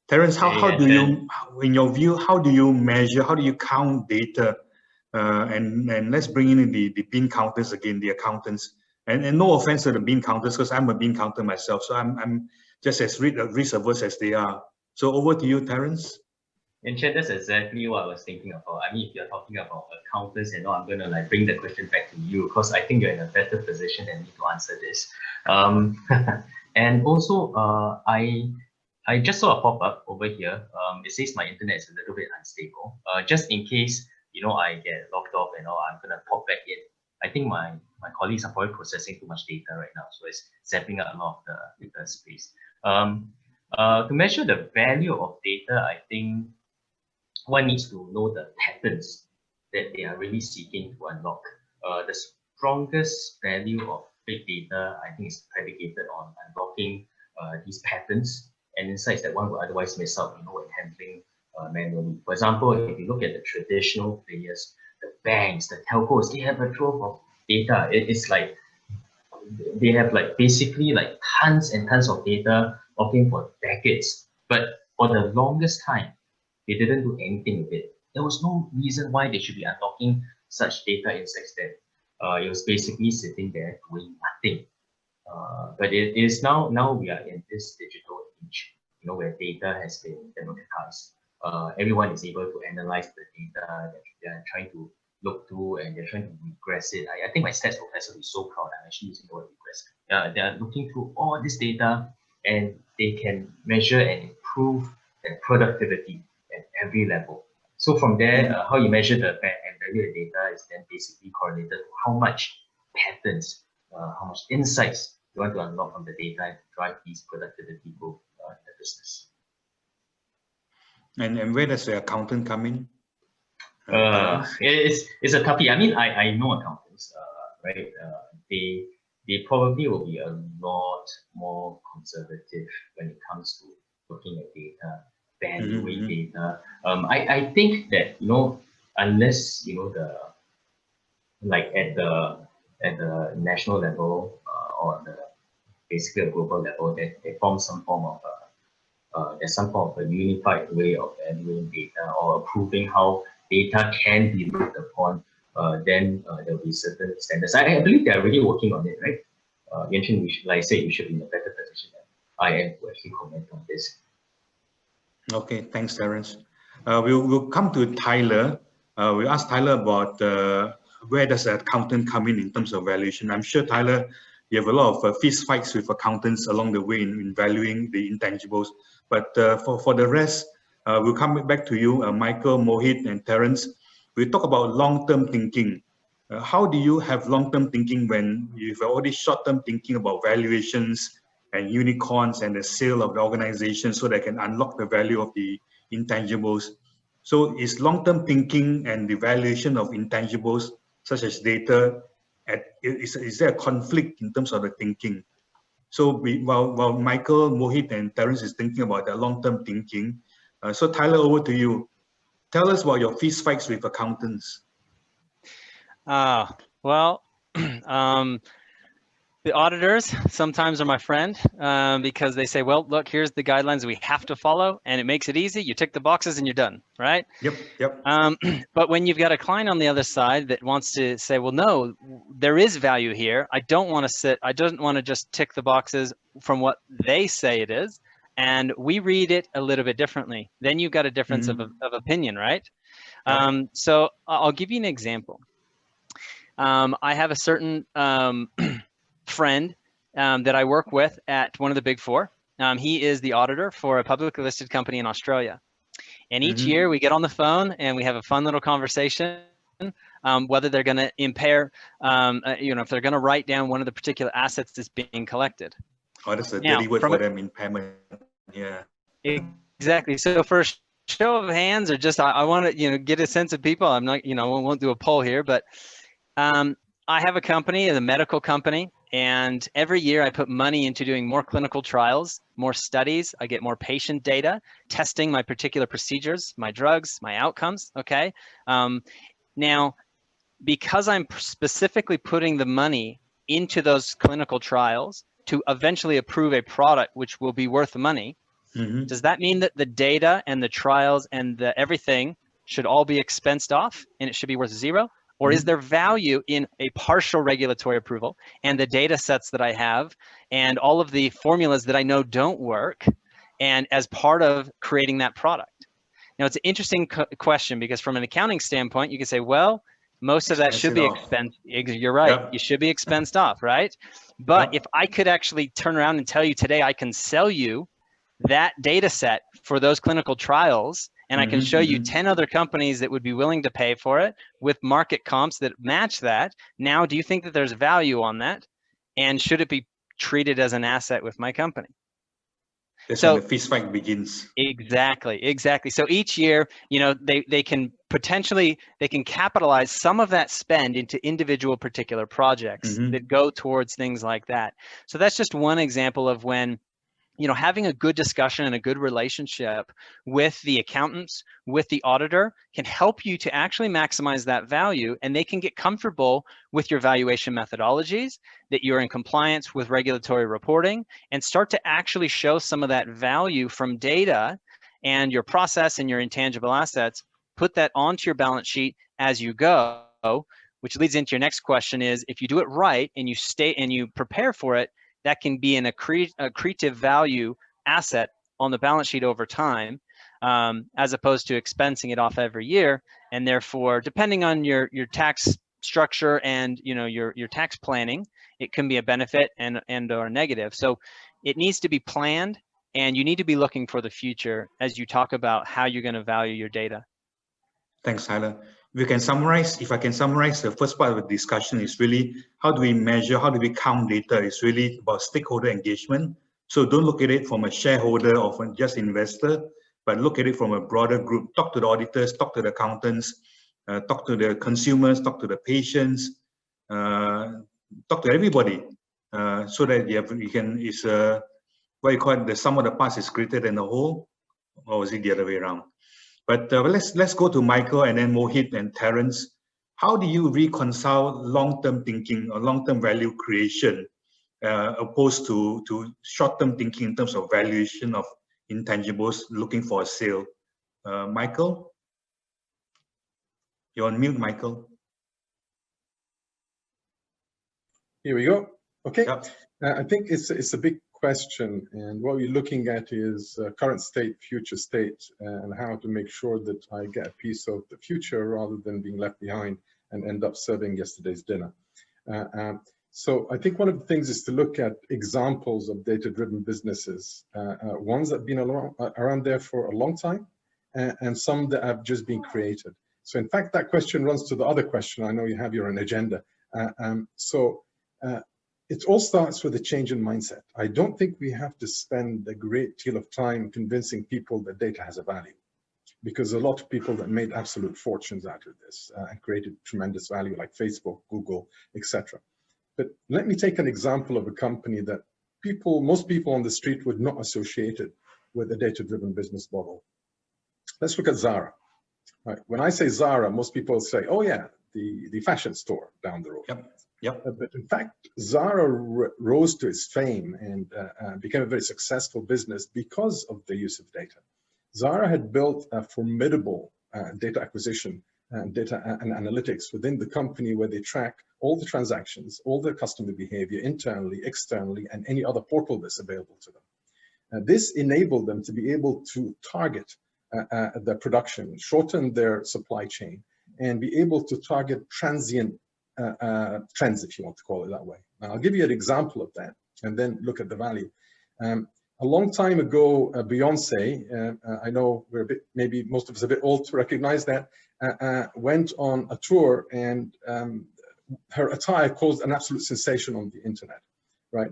Terence, how do you, in your view, how do you measure, how do you count data? And let's bring in the bean counters again, the accountants. And no offense to the bean counters, because I'm a bean counter myself, so I'm just as risk averse as they are. So over to you, Terence. And Chet, that's exactly what I was thinking about. I mean, if you're talking about accountants, I'm going to bring the question back to you, because I think you're in a better position than me to answer this. And also, I just saw a pop-up over here. It says my internet is a little bit unstable. Just in case, I get logged off and I'm going to pop back in. I think my colleagues are probably processing too much data right now, so it's zapping up a lot of the data space. To measure the value of data, I think one needs to know the patterns that they are really seeking to unlock. The strongest value of big data, I think, is predicated on unlocking these patterns and insights that one would otherwise miss out, when handling manually. For example, if you look at the traditional players, the banks, the telcos, they have a trove of data. It's like they have basically tons and tons of data working for decades. But for the longest time, they didn't do anything with it. There was no reason why they should be unlocking such data insights there. it was basically sitting there doing nothing. But it is now we are in this digital age, where data has been democratized. Everyone is able to analyze the data that they're trying to look through, and they're trying to regress it. I think my stats professor is so proud. I'm actually using the word regress. They're looking through all this data, and they can measure and improve their productivity at every level. So from there, how you measure the and value of data is then basically correlated to how much patterns, how much insights you want to unlock from the data and drive these productivity growth in the business. And where does the accountant come in? It's a toughie. I mean, I know accountants, right? They probably will be a lot more conservative when it comes to looking at data, valuing data. I think that unless at the national level or basically a global level, that they form some form of there's some form of a unified way of valuing data or approving how data can be looked upon, then there will be certain standards. I believe they're already working on it, right? Yuan-Chin, like I said, you should be in a better position than I am to actually comment on this. Okay, thanks, Terence. We'll come to Tyler. We asked Tyler about where does the accountant come in terms of valuation. I'm sure, Tyler, you have a lot of fist fights with accountants along the way in valuing the intangibles. But for the rest, we'll come back to you, Michael, Mohit, and Terence. We talk about long-term thinking. How do you have long-term thinking when you've already short-term thinking about valuations and unicorns and the sale of the organization so they can unlock the value of the intangibles? So is long-term thinking and the valuation of intangibles, such as data, is there a conflict in terms of the thinking? So while Michael, Mohit, and Terence is thinking about their long-term thinking, so Tyler, over to you. Tell us about your fist fights with accountants. Well, the auditors sometimes are my friend because they say, well, look, here's the guidelines we have to follow, and it makes it easy. You tick the boxes and you're done, right? Yep. But when you've got a client on the other side that wants to say, well, no, there is value here. I don't want to just tick the boxes from what they say it is. And we read it a little bit differently. Then you've got a difference of opinion, right? So I'll give you an example. I have a certain friend that I work with at one of the big four. He is the auditor for a publicly listed company in Australia. And each year we get on the phone and we have a fun little conversation, whether they're going to impair, if they're going to write down one of the particular assets that's being collected. Oh, that's a dirty word for them, impairment. Yeah. Exactly. So for a show of hands, or just I want to get a sense of people. I'm not, we won't do a poll here, but I have a company, a medical company, and every year I put money into doing more clinical trials, more studies. I get more patient data, testing my particular procedures, my drugs, my outcomes. Okay. Now, because I'm specifically putting the money into those clinical trials to eventually approve a product which will be worth money, does that mean that the data and the trials and the everything should all be expensed off and it should be worth zero? Or is there value in a partial regulatory approval and the data sets that I have and all of the formulas that I know don't work, and as part of creating that product? Now, it's an interesting question, because from an accounting standpoint, you can say, well, most of that should be expensed. You're right. Yep. You should be expensed off, right? But if I could actually turn around and tell you today, I can sell you that data set for those clinical trials, and I can show you 10 other companies that would be willing to pay for it with market comps that match that. Now, do you think that there's value on that? And should it be treated as an asset with my company? That's when the fist fight begins. Exactly. So each year, they can capitalize some of that spend into individual particular projects that go towards things like that. So that's just one example of when, having a good discussion and a good relationship with the accountants, with the auditor, can help you to actually maximize that value, and they can get comfortable with your valuation methodologies, that you're in compliance with regulatory reporting, and start to actually show some of that value from data and your process and your intangible assets. Put that onto your balance sheet as you go, which leads into your next question is, if you do it right and you stay and you prepare for it, that can be an accretive value asset on the balance sheet over time, as opposed to expensing it off every year. And therefore, depending on your tax structure and your tax planning, it can be a benefit and or negative. So it needs to be planned, and you need to be looking for the future as you talk about how you're going to value your data. Thanks, Tyler. If I can summarize, the first part of the discussion is really how do we measure, how do we count data? It's really about stakeholder engagement. So don't look at it from a shareholder or from just investor, but look at it from a broader group. Talk to the auditors, talk to the accountants, talk to the consumers, talk to the patients, talk to everybody, so that you can, it's what you call it, the sum of the parts is greater than the whole, or is it the other way around? But let's go to Michael and then Mohit and Terence. How do you reconcile long-term thinking or long-term value creation opposed to short-term thinking in terms of valuation of intangibles, looking for a sale? Michael? You're on mute, Michael. Here we go. Okay. Yep. I think it's a big question, and what we're looking at is current state, future state, and how to make sure that I get a piece of the future rather than being left behind and end up serving yesterday's dinner. So I think one of the things is to look at examples of data-driven businesses, ones that have been around there for a long time, and some that have just been created. So in fact, that question runs to the other question. I know you have your own agenda. It all starts with a change in mindset. I don't think we have to spend a great deal of time convincing people that data has a value, because a lot of people that made absolute fortunes out of this and created tremendous value, like Facebook, Google, etc. But let me take an example of a company that most people on the street would not associate it with a data-driven business model. Let's look at Zara. Right. When I say Zara, most people say, oh yeah, the fashion store down the road. Yep. Yep. But in fact, Zara rose to its fame and became a very successful business because of the use of data. Zara had built a formidable data acquisition and data and analytics within the company, where they track all the transactions, all the customer behavior, internally, externally, and any other portal that's available to them. This enabled them to be able to target their production, shorten their supply chain, and be able to target transient trends, if you want to call it that way. Now, I'll give you an example of that and then look at the value. A long time ago, Beyonce, I know we're a bit, maybe most of us a bit old to recognize that, went on a tour, and her attire caused an absolute sensation on the internet, right?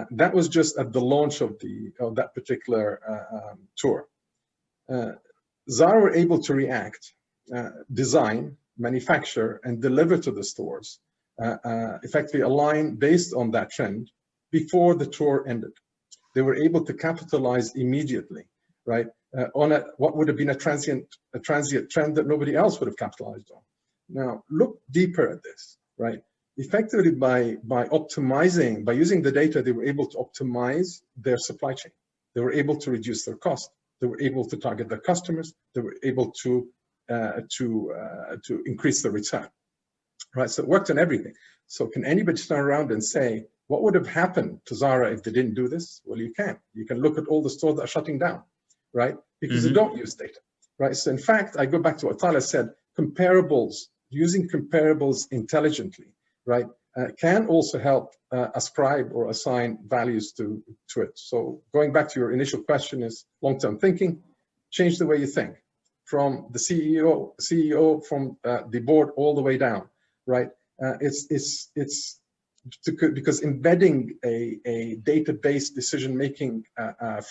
That was just at the launch of that particular tour. Zara were able to react, design, manufacture, and deliver to the stores, effectively align based on that trend before the tour ended. They were able to capitalize immediately, right, on what would have been a transient trend that nobody else would have capitalized on. Now, look deeper at this, right? Effectively, by optimizing, by using the data, they were able to optimize their supply chain. They were able to reduce their cost. They were able to target their customers. They were able to increase the return, right? So it worked on everything. So can anybody turn around and say, what would have happened to Zara if they didn't do this? Well, you can. You can look at all the stores that are shutting down, right? Because they don't use data, right? So in fact, I go back to what Tyler said, comparables, using comparables intelligently, right, can also help ascribe or assign values to it. So going back to your initial question is long-term thinking, change the way you think. From the CEO, from the board all the way down, right? Because embedding a data-based decision-making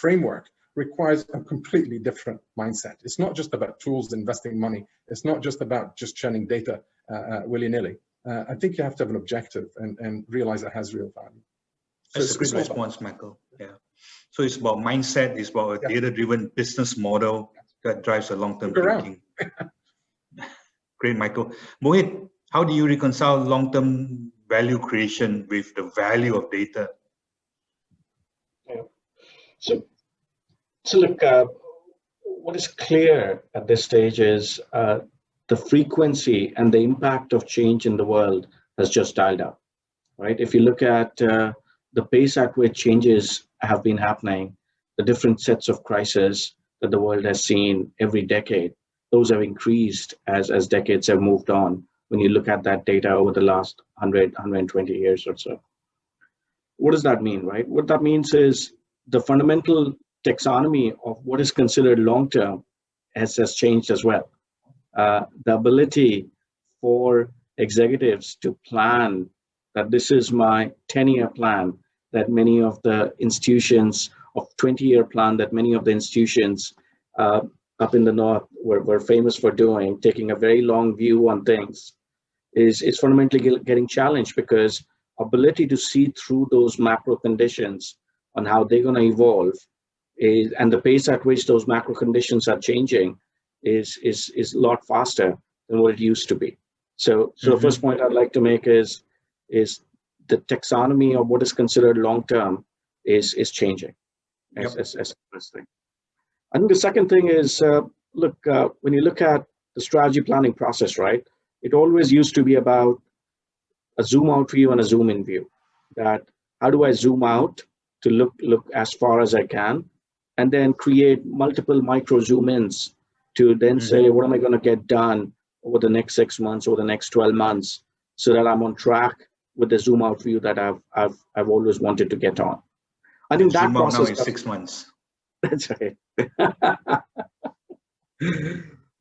framework requires a completely different mindset. It's not just about tools, investing money. It's not just about just churning data willy-nilly. I think you have to have an objective and realize it has real value. So that's a great response, Michael. Yeah. So it's about mindset. It's about a data-driven business model that drives a long-term thinking. Great, Michael. Mohit, how do you reconcile long-term value creation with the value of data? Yeah. So look, what is clear at this stage is the frequency and the impact of change in the world has just dialed up, right? If you look at the pace at which changes have been happening, the different sets of crises that the world has seen every decade, those have increased as decades have moved on when you look at that data over the last 100, 120 years or so. What does that mean, right? What that means is the fundamental taxonomy of what is considered long-term has changed as well. The ability for executives to plan that this is my 10-year plan, that many of the institutions of 20-year plan that many of the institutions up in the north were famous for doing, taking a very long view on things, is fundamentally getting challenged, because ability to see through those macro conditions on how they're going to evolve and the pace at which those macro conditions are changing is a lot faster than what it used to be. So the first point I'd like to make is the taxonomy of what is considered long-term is changing. As the first thing. I think the second thing is, when you look at the strategy planning process, right, it always used to be about a zoom out view and a zoom in view. That how do I zoom out to look as far as I can, and then create multiple micro zoom ins to then say, what am I going to get done over the next 6 months, or the next 12 months, so that I'm on track with the zoom out view that I've always wanted to get on. I think that process now is 6 months. That's right.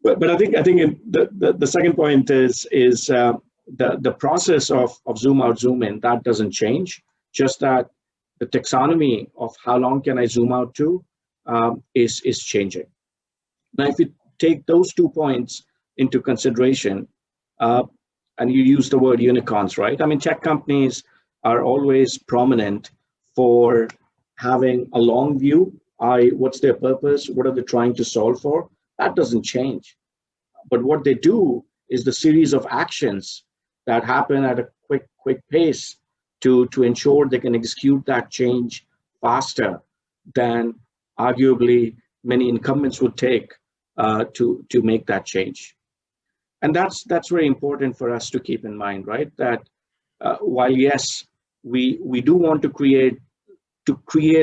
but I think the second point is the process of zoom out, zoom in, that doesn't change. Just that the taxonomy of how long can I zoom out to is changing. Now, if you take those 2 points into consideration, and you use the word unicorns, right? I mean, tech companies are always prominent for having a long view. What's their purpose? What are they trying to solve for? That doesn't change. But what they do is the series of actions that happen at a quick pace to ensure they can execute that change faster than arguably many incumbents would take to make that change. And that's very important for us to keep in mind, right? That while yes, we do want to create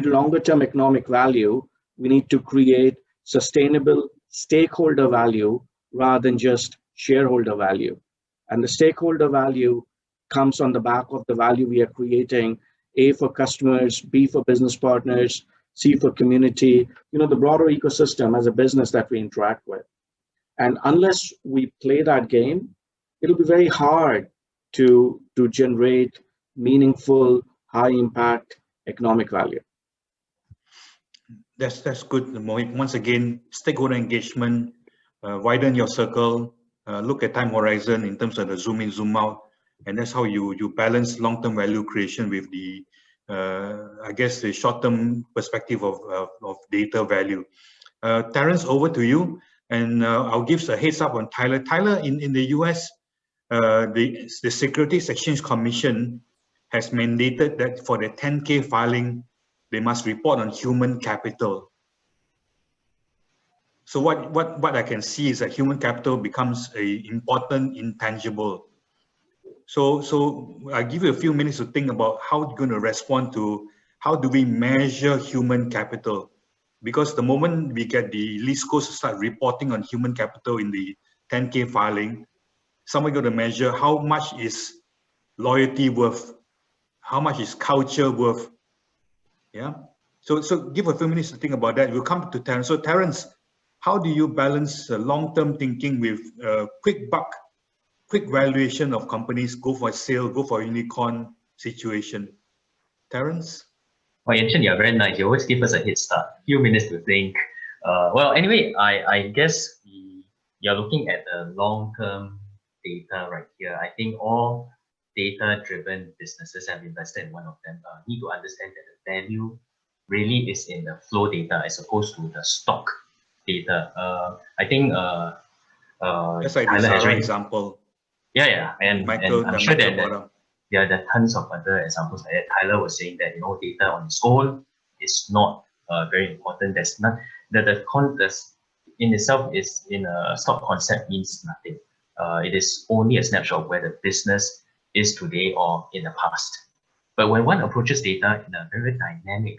longer term economic value, we need to create sustainable stakeholder value rather than just shareholder value. And the stakeholder value comes on the back of the value we are creating, A, for customers, B, for business partners, C, for community, the broader ecosystem as a business that we interact with. And unless we play that game, it'll be very hard to generate meaningful, high impact economic value. That's good, Mohit. Once again, stakeholder engagement, widen your circle, look at time horizon in terms of the zoom in, zoom out, and that's how you balance long-term value creation with the, I guess, the short-term perspective of data value. Terence, over to you, and I'll give a heads up on Tyler. Tyler, in the US, the Securities Exchange Commission has mandated that for the 10K filing, they must report on human capital. So what I can see is that human capital becomes an important intangible. So I give you a few minutes to think about how you're going to respond to how do we measure human capital, because the moment we get the least cost to start reporting on human capital in the 10K filing, someone going to measure how much is loyalty worth, how much is culture worth. Yeah. So give a few minutes to think about that. We'll come to Terence. So Terence, how do you balance long-term thinking with quick buck, quick valuation of companies, go for a sale, go for a unicorn situation? Terence? Well, Yan Chen, you're very nice. You always give us a head start. A few minutes to think. Well, anyway, I guess you're looking at the long-term data right here. I think all data-driven businesses have invested in one of them. Need to understand that the value really is in the flow data as opposed to the stock data. I think just like the Zara example. Yeah, and I'm sure that there are tons of other examples like that. Tyler was saying that data on its own is not very important. There's not the contest in itself is in a stock concept means nothing. It is only a snapshot of where the business is today or in the past. But when one approaches data in a very dynamic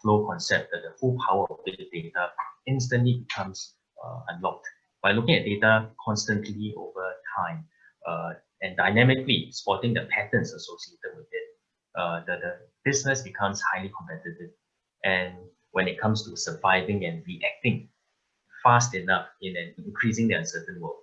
flow concept, that the full power of big data instantly becomes unlocked by looking at data constantly over time and dynamically spotting the patterns associated with it. The business becomes highly competitive, and when it comes to surviving and reacting fast enough in an increasingly uncertain world.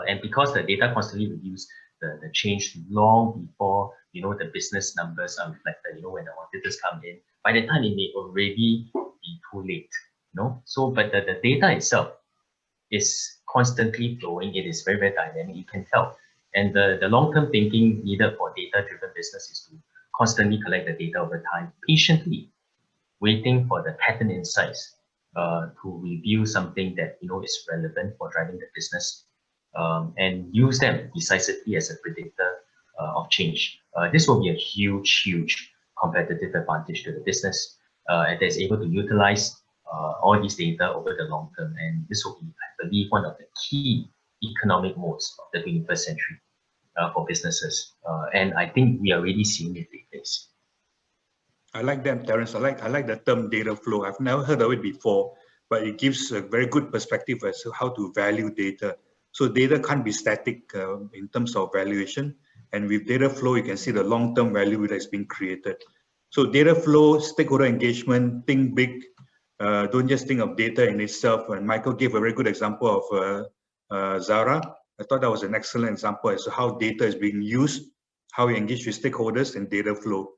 And because the data constantly reviews the change long before the business numbers are reflected, when the auditors come in, by the time it may already be too late. So but the data itself is constantly flowing. It is very, very dynamic, you can tell. And the long-term thinking needed for data-driven business is to constantly collect the data over time, patiently waiting for the pattern insights to reveal something that is relevant for driving the business, and use them decisively as a predictor of change. This will be a huge, huge competitive advantage to the business that is able to utilize all these data over the long term. And this will be, I believe, one of the key economic modes of the 21st century for businesses. And I think we are already seeing it take place. I like that, Terence. I like the term data flow. I've never heard of it before, but it gives a very good perspective as to how to value data. So data can't be static in terms of valuation. And with data flow, you can see the long-term value that is being created. So data flow, stakeholder engagement, think big. Don't just think of data in itself. And Michael gave a very good example of Zara. I thought that was an excellent example as to how data is being used, how we engage with stakeholders, and data flow.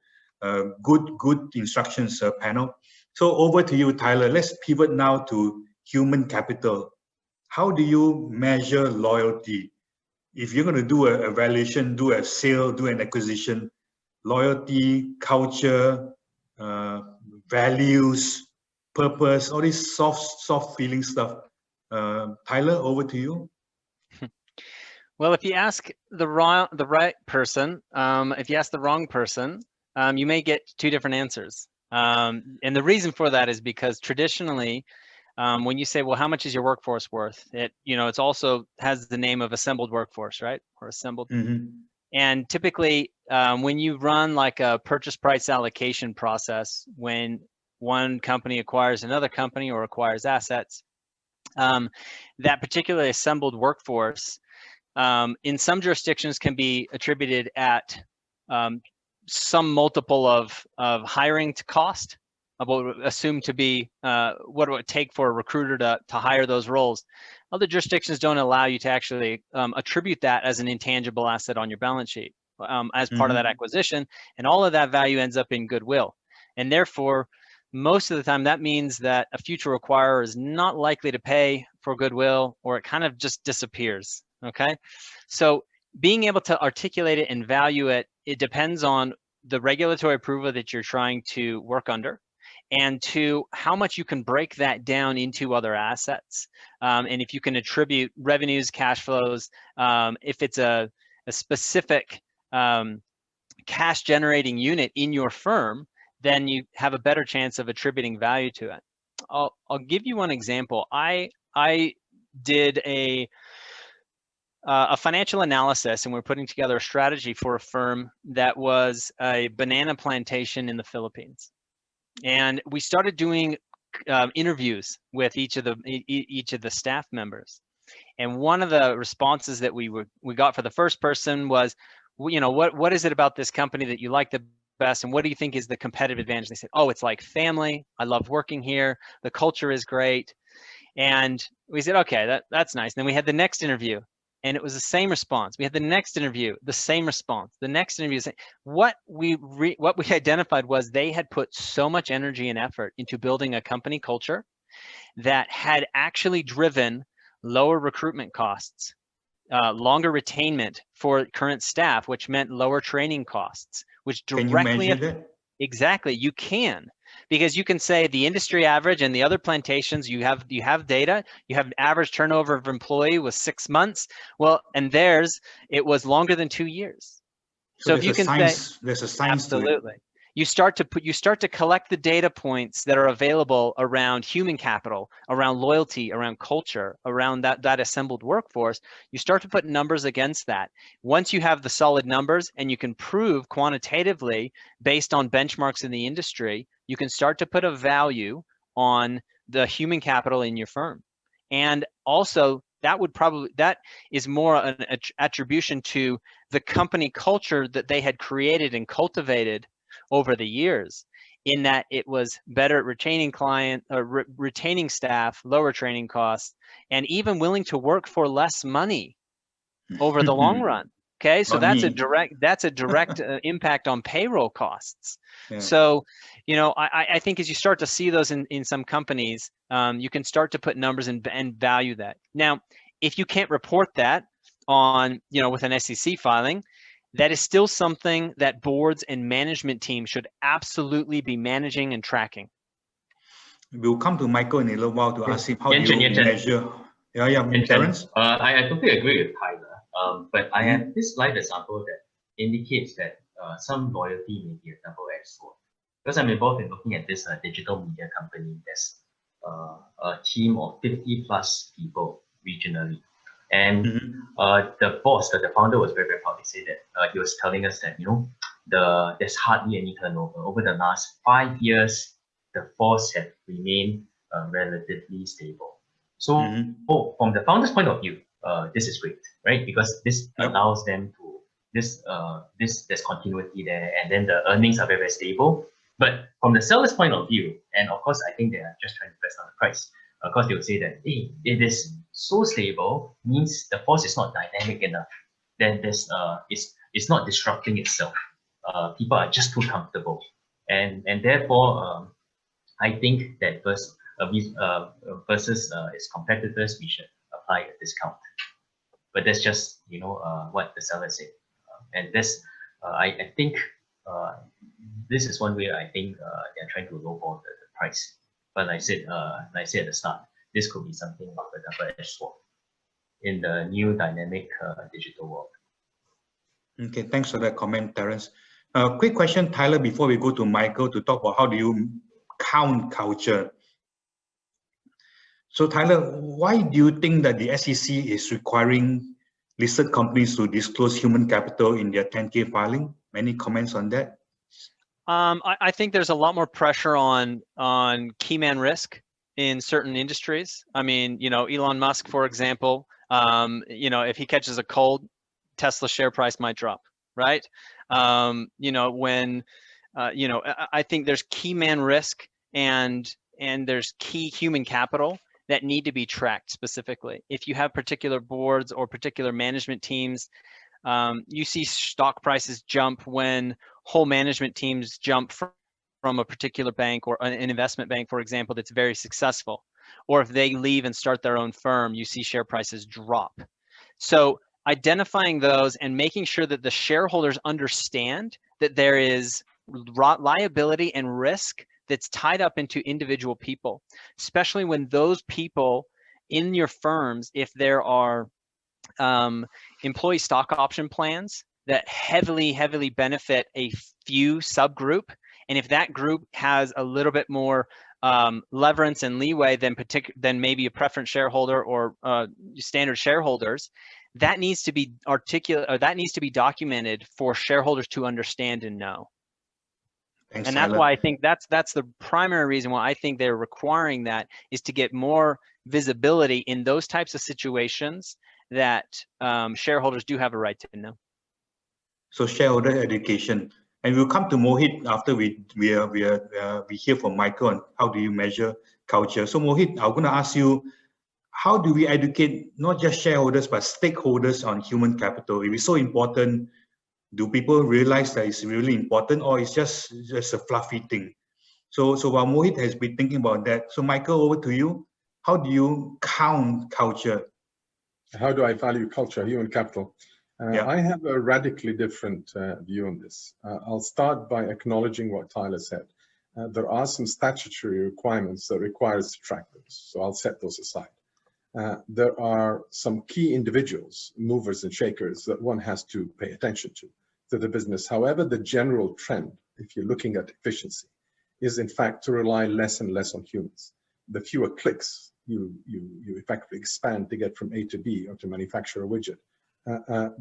Good instructions, panel. So over to you, Tyler. Let's pivot now to human capital. How do you measure loyalty? If you're going to do a valuation, do a sale, do an acquisition, loyalty, culture, values, purpose, all this soft feeling stuff. Tyler, over to you. Well, if you ask the right person, if you ask the wrong person, you may get two different answers. And the reason for that is because traditionally, when you say, well, how much is your workforce worth? It's also has the name of assembled workforce, right? Or assembled. Mm-hmm. And typically, when you run like a purchase price allocation process, when one company acquires another company or acquires assets, that particularly assembled workforce in some jurisdictions can be attributed at some multiple of hiring to cost, of what would assume to be what it would take for a recruiter to hire those roles. Other jurisdictions don't allow you to actually attribute that as an intangible asset on your balance sheet as part of that acquisition, and all of that value ends up in goodwill. And therefore, most of the time that means that a future acquirer is not likely to pay for goodwill, or it kind of just disappears. Okay, so being able to articulate it and value it, it depends on the regulatory approval that you're trying to work under, and to how much you can break that down into other assets. And if you can attribute revenues, cash flows, if it's a specific cash generating unit in your firm, then you have a better chance of attributing value to it. I'll give you one example. I did a financial analysis, and we're putting together a strategy for a firm that was a banana plantation in the Philippines. And we started doing interviews with each of the staff members. And one of the responses that we got for the first person was, what is it about this company that you like the best, and what do you think is the competitive advantage? They said, oh, it's like family. I love working here. The culture is great. And we said, okay, that's nice. And then we had the next interview, and it was the same response. We had the next interview, the same response. The next interview, what we identified was they had put so much energy and effort into building a company culture that had actually driven lower recruitment costs, longer retainment for current staff, which meant lower training costs, which directly— Can you measure that? Exactly, you can. Because you can say the industry average and the other plantations, you have data, you have average turnover of employee was 6 months. Well, and theirs, it was longer than 2 years. So if you can say, there's a science absolutely. to it. you start to collect the data points that are available around human capital, around loyalty, around culture, around that assembled workforce. You start to put numbers against that. Once you have the solid numbers and you can prove quantitatively based on benchmarks in the industry, you can start to put a value on the human capital in your firm. And also that is more an attribution to the company culture that they had created and cultivated over the years, in that it was better at retaining retaining staff, lower training costs, and even willing to work for less money over the long run. Okay, so that's a direct impact on payroll costs. Yeah. So, you know, I think as you start to see those in some companies, you can start to put numbers and value that. Now, if you can't report that on, you know, with an SEC filing, that is still something that boards and management teams should absolutely be managing and tracking. We'll come to Michael in a little while to ask him how do you measure. Terence? I totally agree with Tyler, but I have this live example that indicates that some loyalty may be a double-edged sword. Because I'm involved in looking at this digital media company that's a team of 50 plus people regionally. And the boss, the founder, was very, very proud to say that he was telling us that, you know, there's hardly any turnover. Over the last 5 years, the force have remained relatively stable. So from the founder's point of view, this is great, right? Because this allows them to, there's continuity there, and then the earnings are very, very stable. But from the seller's point of view, and of course, I think they are just trying to press down the price. Of course, they will say that, hey, it is so stable, means the force is not dynamic enough. Then it's not disrupting itself. People are just too comfortable, and therefore, I think that versus its competitors, we should apply a discount. But that's just, you know, what the seller said, and this I think this is one way I think they're trying to lowball the price. But like I said at the start, this could be something of a double-edged sword in the new dynamic digital world. Okay, thanks for that comment, Terence. Quick question, Tyler, before we go to Michael to talk about how do you count culture. So Tyler, why do you think that the SEC is requiring listed companies to disclose human capital in their 10K filing? Any comments on that? I think there's a lot more pressure on key man risk in certain industries. I mean, you know, Elon Musk, for example, you know, if he catches a cold, Tesla share price might drop, right? You know, when, you know, I think there's key man risk and there's key human capital that need to be tracked specifically. If you have particular boards or particular management teams, you see stock prices jump when whole management teams jump from a particular bank or an investment bank, for example, that's very successful. Or if they leave and start their own firm, you see share prices drop. So identifying those and making sure that the shareholders understand that there is liability and risk that's tied up into individual people, especially when those people in your firms, if there are employee stock option plans that heavily benefit a few subgroup, and if that group has a little bit more leverage and leeway than maybe a preference shareholder or standard shareholders, that needs to be that needs to be documented for shareholders to understand and know. Thanks, and that's Tyler. why I think that's the primary reason why I think they're requiring that, is to get more visibility in those types of situations that shareholders do have a right to know. So shareholder education, and we'll come to Mohit after we hear from Michael on how do you measure culture. So Mohit, I'm going to ask you, how do we educate not just shareholders but stakeholders on human capital? If it's so important, do people realize that it's really important, or it's just a fluffy thing? So while Mohit has been thinking about that, so Michael, over to you. How do you count culture? How do I value culture, human capital? I have a radically different view on this. I'll start by acknowledging what Tyler said. There are some statutory requirements that require us to track those, so I'll set those aside. There are some key individuals, movers and shakers, that one has to pay attention to. to the business. However, the general trend, if you're looking at efficiency, is in fact to rely less and less on humans. The fewer clicks you effectively expand to get from A to B or to manufacture a widget,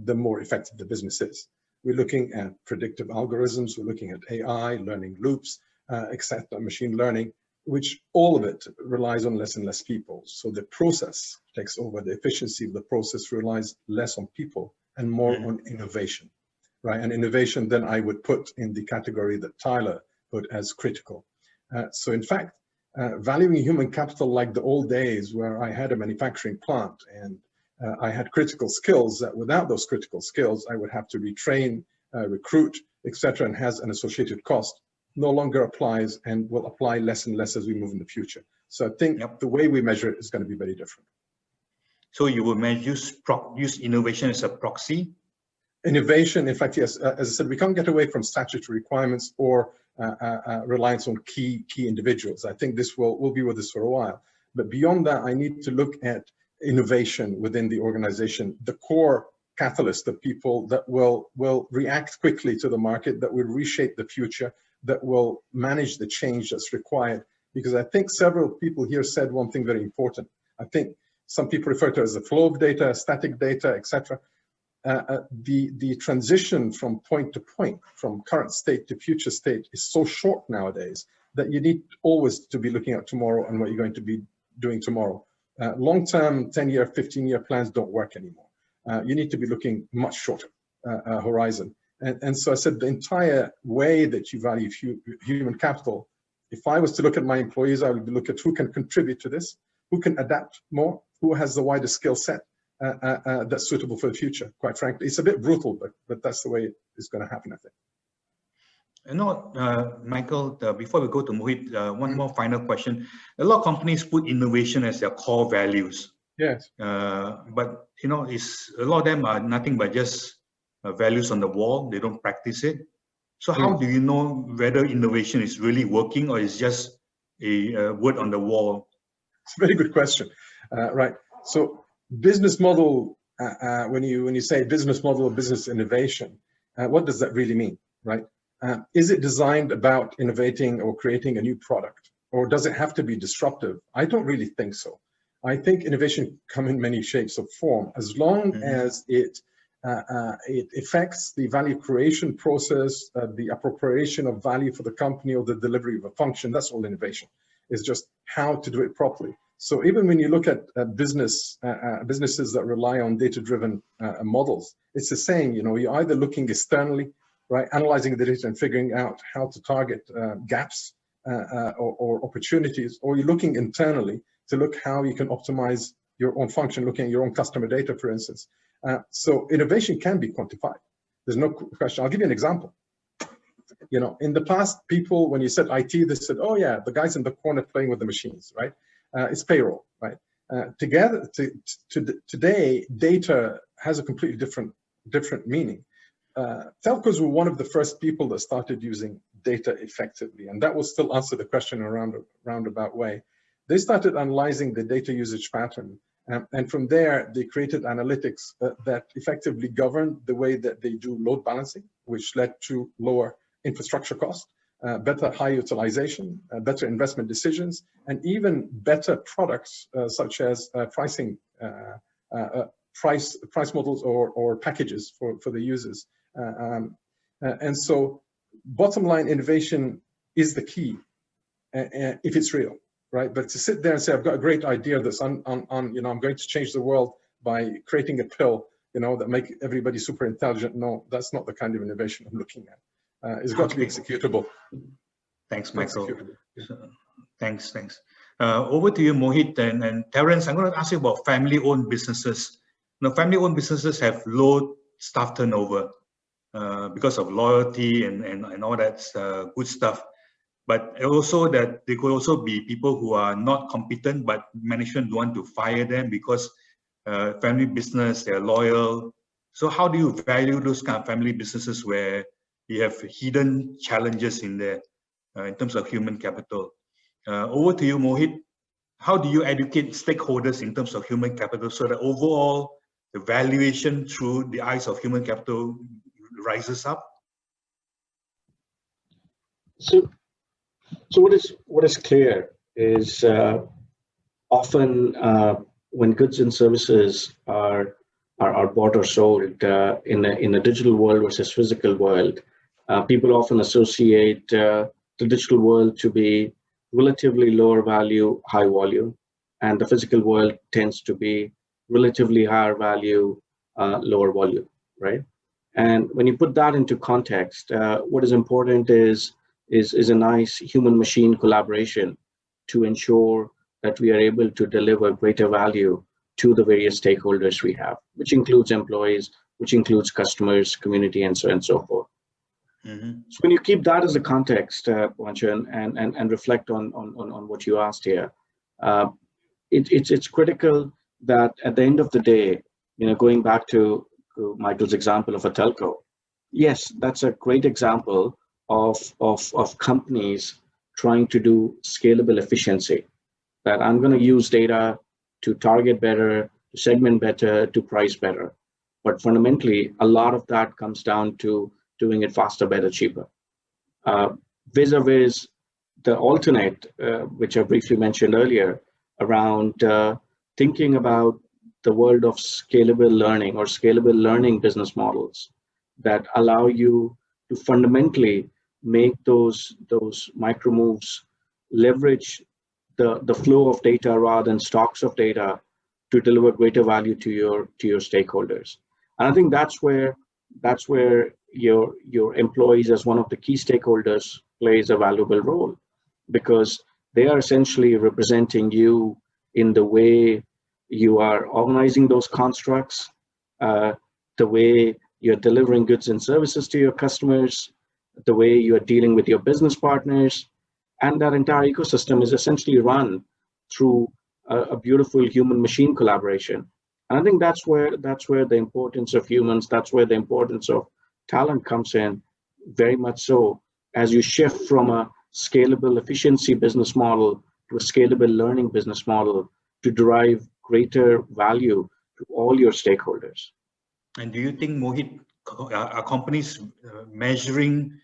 the more effective the business is. We're looking at predictive algorithms, we're looking at AI, learning loops, etc., machine learning, which all of it relies on less and less people. So the process takes over. The efficiency of the process relies less on people and more on innovation, right? And innovation then I would put in the category that Tyler put as critical. So in fact, valuing human capital like the old days where I had a manufacturing plant and I had critical skills, that without those critical skills, I would have to retrain, recruit, etc., and has an associated cost, no longer applies and will apply less and less as we move in the future. So I think the way we measure it is going to be very different. So you will use innovation as a proxy? Innovation, in fact, yes, as I said, we can't get away from statutory requirements or reliance on key individuals. I think this will be with us for a while. But beyond that, I need to look at innovation within the organization, the core catalyst of people that will react quickly to the market, that will reshape the future, that will manage the change that's required. Because I think several people here said one thing very important. I think some people refer to it as the flow of data, static data, etc. The transition from point to point, from current state to future state is so short nowadays that you need always to be looking at tomorrow and what you're going to be doing tomorrow. Long-term 10-year, 15-year plans don't work anymore. You need to be looking much shorter horizon. And so I said the entire way that you value human capital, if I was to look at my employees, I would look at who can contribute to this, who can adapt more, who has the widest skill set that's suitable for the future, quite frankly. It's a bit brutal, but that's the way it's going to happen, I think. You know, Michael, before we go to Mohit, one more final question. A lot of companies put innovation as their core values. Yes. But, you know, a lot of them are nothing but just values on the wall. They don't practice it. So how do you know whether innovation is really working or is just a word on the wall? It's a very good question. Right. So business model, when you say business model or business innovation, what does that really mean, right? Is it designed about innovating or creating a new product, or does it have to be disruptive? I don't really think so. I think innovation come in many shapes or form, as long as it affects the value creation process, the appropriation of value for the company or the delivery of a function. That's all innovation. It's just how to do it properly. So even when you look at businesses that rely on data-driven models, it's the same. You know, you're either looking externally, right, analyzing the data and figuring out how to target gaps or opportunities, or you're looking internally to look how you can optimize your own function, looking at your own customer data, for instance. So innovation can be quantified. There's no question. I'll give you an example. You know, in the past, people, when you said IT, they said, oh yeah, the guys in the corner playing with the machines, right? It's payroll, right? Today, data has a completely different meaning. Telcos were one of the first people that started using data effectively, and that will still answer the question in a roundabout way. They started analyzing the data usage pattern, and from there, they created analytics that effectively governed the way that they do load balancing, which led to lower infrastructure costs, better high utilization, better investment decisions, and even better products such as pricing, price models or packages for the users. And so bottom line, innovation is the key if it's real, right? But to sit there and say, I've got a great idea that's you know, I'm going to change the world by creating a pill, you know, that make everybody super intelligent. No, that's not the kind of innovation I'm looking at. It's got to be executable. Thanks, Michael. Thanks. Over to you, Mohit and Terence. I'm going to ask you about family-owned businesses. Now, family-owned businesses have low staff turnover because of loyalty and all that good stuff. But also that they could also be people who are not competent, but management don't want to fire them because family business, they're loyal. So how do you value those kind of family businesses where you have hidden challenges in there in terms of human capital? Over to you, Mohit. How do you educate stakeholders in terms of human capital so that overall the valuation through the eyes of human capital rises up? So what is clear is often when goods and services are bought or sold in a digital world versus physical world, people often associate the digital world to be relatively lower value, high volume, and the physical world tends to be relatively higher value, lower volume, right? And when you put that into context, what is important is a nice human-machine collaboration to ensure that we are able to deliver greater value to the various stakeholders we have, which includes employees, which includes customers, community, and so on and so forth. Mm-hmm. So when you keep that as a context, Wanchan, and reflect on what you asked here, it's critical that at the end of the day, going back to Michael's example of a telco, yes, that's a great example of companies trying to do scalable efficiency. That I'm going to use data to target better, to segment better, to price better. But fundamentally, a lot of that comes down to doing it faster, better, cheaper. Vis-a-vis the alternate, which I briefly mentioned earlier, around thinking about the world of scalable learning or scalable learning business models that allow you to fundamentally make those micro moves, leverage the flow of data rather than stocks of data to deliver greater value to your stakeholders. And I think that's where your employees as one of the key stakeholders plays a valuable role, because they are essentially representing you in the way you are organizing those constructs, the way you're delivering goods and services to your customers, the way you are dealing with your business partners, and that entire ecosystem is essentially run through a beautiful human-machine collaboration. And I think that's where the importance of humans, that's where the importance of talent comes in, very much so, as you shift from a scalable efficiency business model to a scalable learning business model to derive greater value to all your stakeholders. And do you think, Mohit, are companies measuring,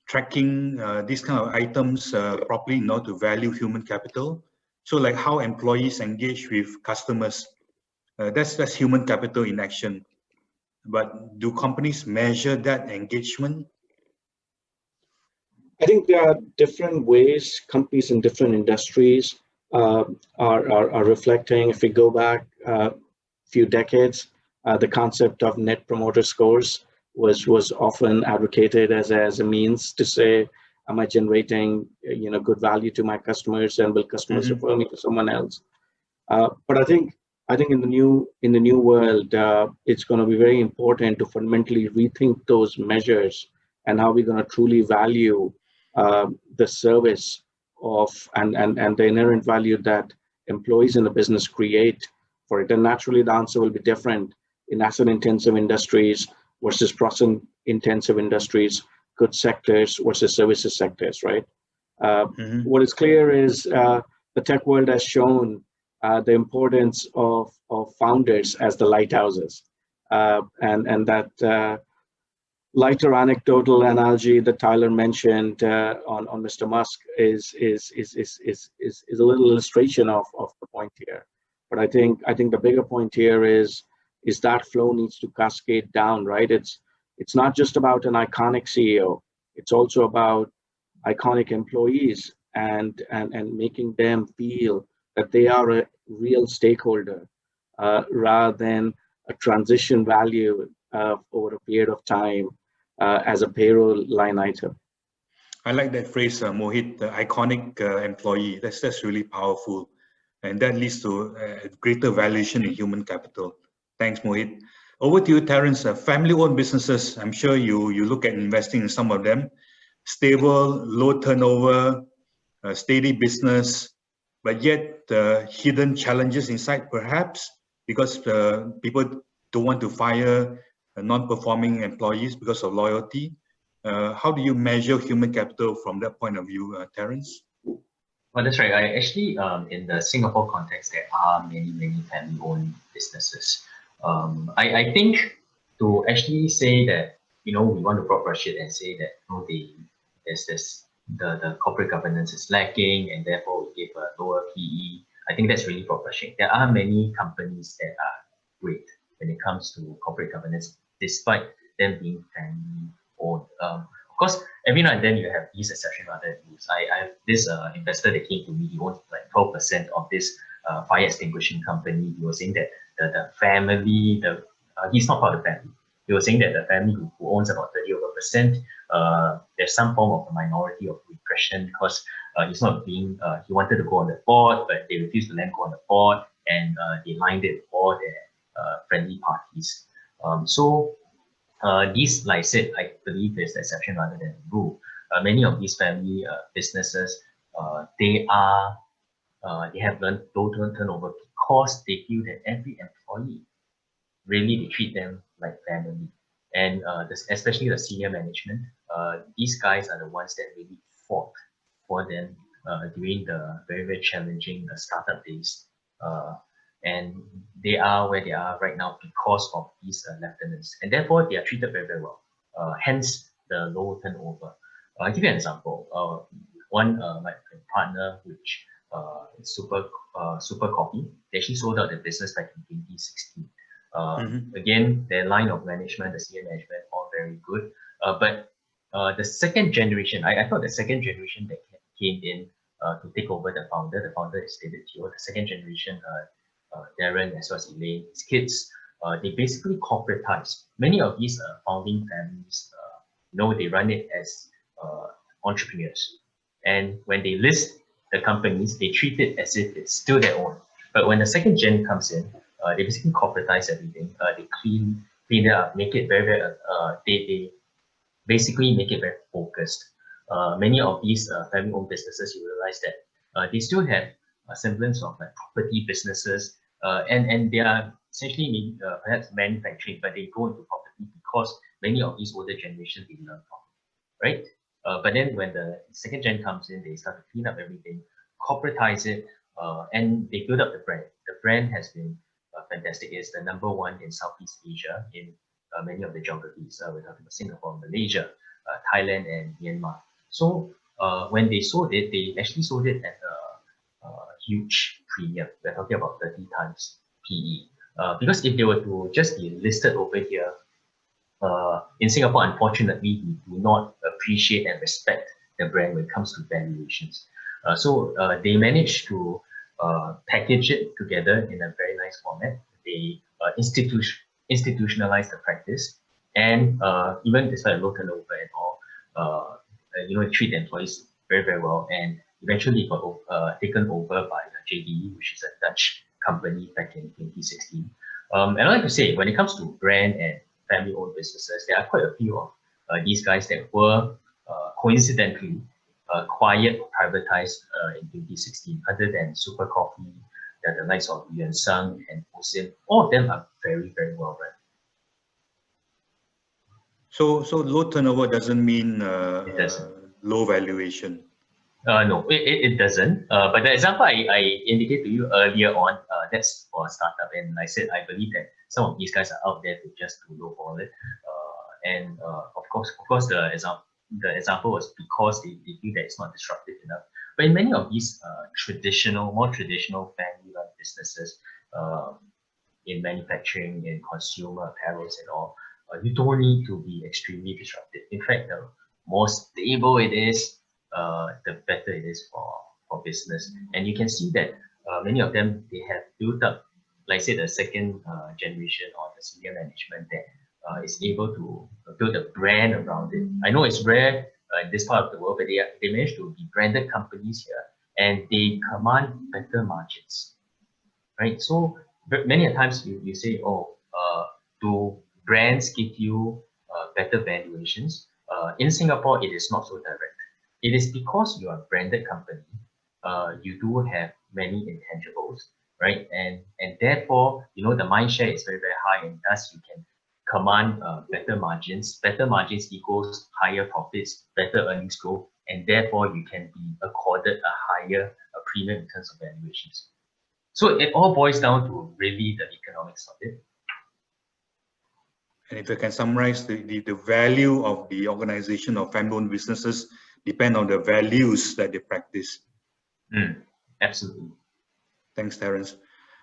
tracking these kind of items properly in order to value human capital? So like how employees engage with customers, that's human capital in action. But do companies measure that engagement? I think there are different ways companies in different industries are reflecting. If we go back a few decades, the concept of net promoter scores was often advocated as a means to say, am I generating good value to my customers, and will customers refer me to someone else? But I think in the new world, it's going to be very important to fundamentally rethink those measures and how we're going to truly value the service of and the inherent value that employees in the business create for it. And naturally, the answer will be different in asset-intensive industries versus process-intensive industries, goods sectors versus services sectors, right? What is clear is the tech world has shown the importance of founders as the lighthouses, and that lighter anecdotal analogy that Tyler mentioned on Mr. Musk is a little illustration of the point here. But I think the bigger point here is that flow needs to cascade down, right? It's not just about an iconic CEO. It's also about iconic employees and making them feel that they are a real stakeholder rather than a transition value over a period of time as a payroll line item. I like that phrase, Mohit, the iconic employee. That's really powerful. And that leads to greater valuation in human capital. Thanks, Mohit. Over to you, Terence. Family-owned businesses, I'm sure you look at investing in some of them. Stable, low turnover, steady business, but yet hidden challenges inside, perhaps, because people don't want to fire non-performing employees because of loyalty. How do you measure human capital from that point of view, Terence? Well, that's right. I actually, in the Singapore context, there are many family-owned businesses. I think to actually say that we want to broad brush it and say that the corporate governance is lacking and therefore we give a lower PE. I think that's really broad brushing. There are many companies that are great when it comes to corporate governance, despite them being family owned. Of course, every now and then you have these exceptions rather than rules. I have this investor that came to me, he owns like 12% of this fire extinguishing company. He was saying that the family, he's not part of the family. He was saying that the family who owns about 30%, there's some form of a minority of repression because he's not being, he wanted to go on the board, but they refused to let him go on the board, and they lined it with all their friendly parties. These, like I said, I believe is the exception rather than the rule. Many of these family businesses, they have low turnover because they feel that every employee really they treat them like family, and especially the senior management. These guys are the ones that really fought for them during the very, very challenging startup days. And they are where they are right now because of these lieutenants, and therefore they are treated very, very well. Hence the low turnover. I'll give you an example. My partner, which is Super Coffee, they actually sold out the business back in 2016. Again, their line of management, the senior management, all very good. But the second generation, I thought the second generation that came in to take over the founder is David Teo, the second generation, Darren as well as Elaine, his kids, they basically corporatized. Many of these founding families, they run it as entrepreneurs. And when they list the companies, they treat it as if it's still their own. But when the second gen comes in, they basically corporatize everything. They clean it up, make it very, very, they basically make it very focused. Many of these family-owned businesses, you realize that they still have a semblance of like property businesses, and they are essentially perhaps manufacturing, but they go into property because many of these older generations they learn from, right? But then when the second gen comes in, they start to clean up everything, corporatize it, and they build up the brand. The brand has been fantastic. It's the #1 in Southeast Asia in many of the geographies. We're talking about Singapore, Malaysia, Thailand, and Myanmar. So when they sold it, they actually sold it at a huge premium. We're talking about 30 times PE. Because if they were to just be listed over here, in Singapore, unfortunately, we do not appreciate and respect the brand when it comes to valuations. So they managed to package it together in a very nice format. They institutionalize the practice, and even despite low turnover and all, treat the employees very, very well. And eventually got taken over by JDE, which is a Dutch company back in 2016. And I like to say, when it comes to brand and family-owned businesses, there are quite a few of these guys that were coincidentally acquired or privatized in 2016, other than Super Coffee, the likes of Yuan Sang and Osim. All of them are very, very well run. So low turnover doesn't mean It doesn't. Low valuation. No, it doesn't. But the example I indicated to you earlier on, that's for a startup. And I said, I believe that some of these guys are out there to just to lowball it. Of course, the example was because they feel that it's not disruptive enough. But in many of these more traditional family-run businesses, in manufacturing, in consumer apparels and all, you don't need to be extremely disruptive. In fact, the more stable it is, the better it is for business. And you can see that many of them, they have built up, like I said, the second generation or the senior management that is able to build a brand around it. I know it's rare in this part of the world, but they managed to be branded companies here, and they command better margins, right? So many a times you say, do brands give you better valuations? In Singapore, it is not so direct. It is because you are a branded company, you do have many intangibles, right? And therefore, the mind share is very, very high, and thus you can command better margins. Better margins equals higher profits, better earnings growth, and therefore you can be accorded a higher premium in terms of valuations. So it all boils down to really the economics of it. And if I can summarize, the value of the organization of family-owned businesses depend on the values that they practice. Absolutely. Thanks, Terence.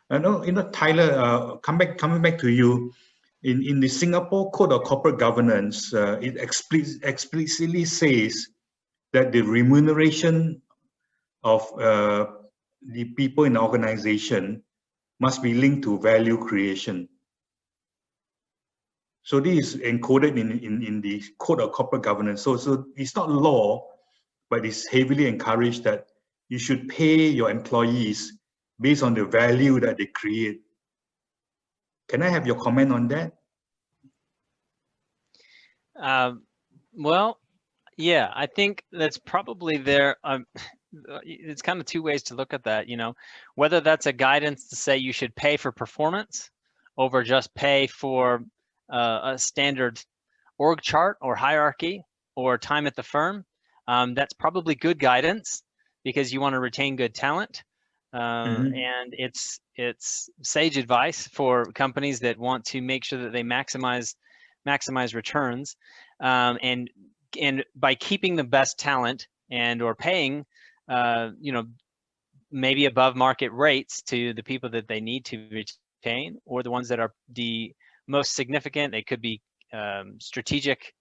Tyler, coming back to you, in the Singapore Code of Corporate Governance, it explicitly says that the remuneration of the people in the organization must be linked to value creation. So this is encoded in the Code of Corporate Governance. So it's not law, but it's heavily encouraged that you should pay your employees based on the value that they create. Can I have your comment on that? Well, yeah, I think that's probably there. It's kind of two ways to look at that, whether that's a guidance to say you should pay for performance over just pay for a standard org chart or hierarchy or time at the firm. That's probably good guidance because you want to retain good talent. And it's sage advice for companies that want to make sure that they maximize returns, and by keeping the best talent and or paying maybe above market rates to the people that they need to retain, or the ones that are the most significant. They could be strategic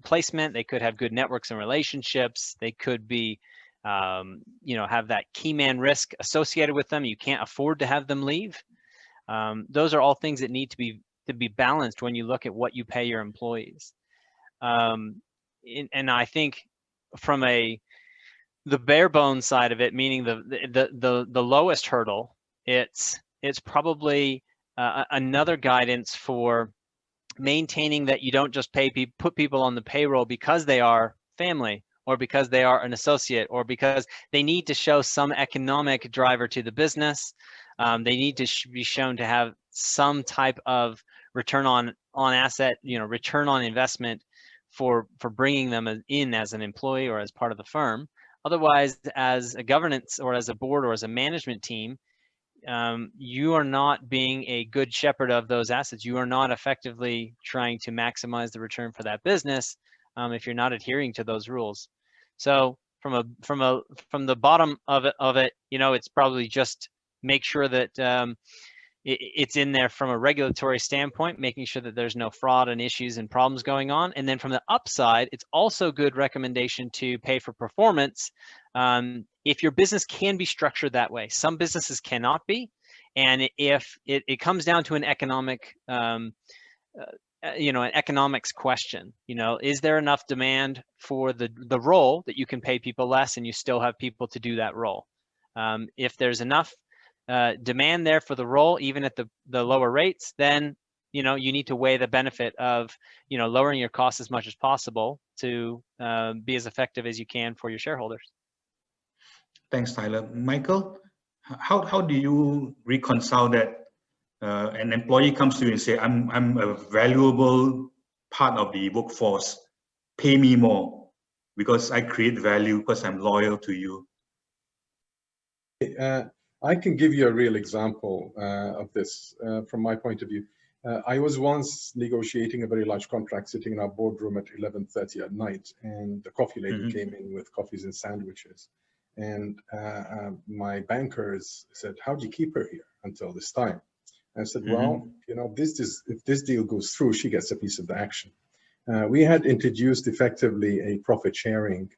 placement, they could have good networks and relationships, they could be have that key man risk associated with them. You can't afford to have them leave. Those are all things that need to be balanced when you look at what you pay your employees. And I think from the bare bones side of it, meaning the lowest hurdle, it's probably another guidance for maintaining that you don't just put people on the payroll because they are family, or because they are an associate, or because they need to show some economic driver to the business. They need to be shown to have some type of return on asset, return on investment for bringing them in as an employee or as part of the firm. Otherwise, as a governance or as a board or as a management team, you are not being a good shepherd of those assets. You are not effectively trying to maximize the return for that business if you're not adhering to those rules. So from the bottom of it, it's probably just make sure that it's in there from a regulatory standpoint, making sure that there's no fraud and issues and problems going on. And then from the upside, it's also good recommendation to pay for performance if your business can be structured that way. Some businesses cannot be. And if it comes down to an economic, an economics question, is there enough demand for the role that you can pay people less and you still have people to do that role? If there's enough demand there for the role, even at the lower rates, then you need to weigh the benefit of lowering your costs as much as possible to be as effective as you can for your shareholders. Thanks, Tyler. Michael, how do you reconcile that an employee comes to you and say, I'm a valuable part of the workforce, pay me more because I create value, because I'm loyal to you? I can give you a real example of this from my point of view. I was once negotiating a very large contract sitting in our boardroom at 11:30 at night, and the coffee lady came in with coffees and sandwiches. And my bankers said, how do you keep her here until this time? I said, well, if this deal goes through, she gets a piece of the action. We had introduced effectively a profit sharing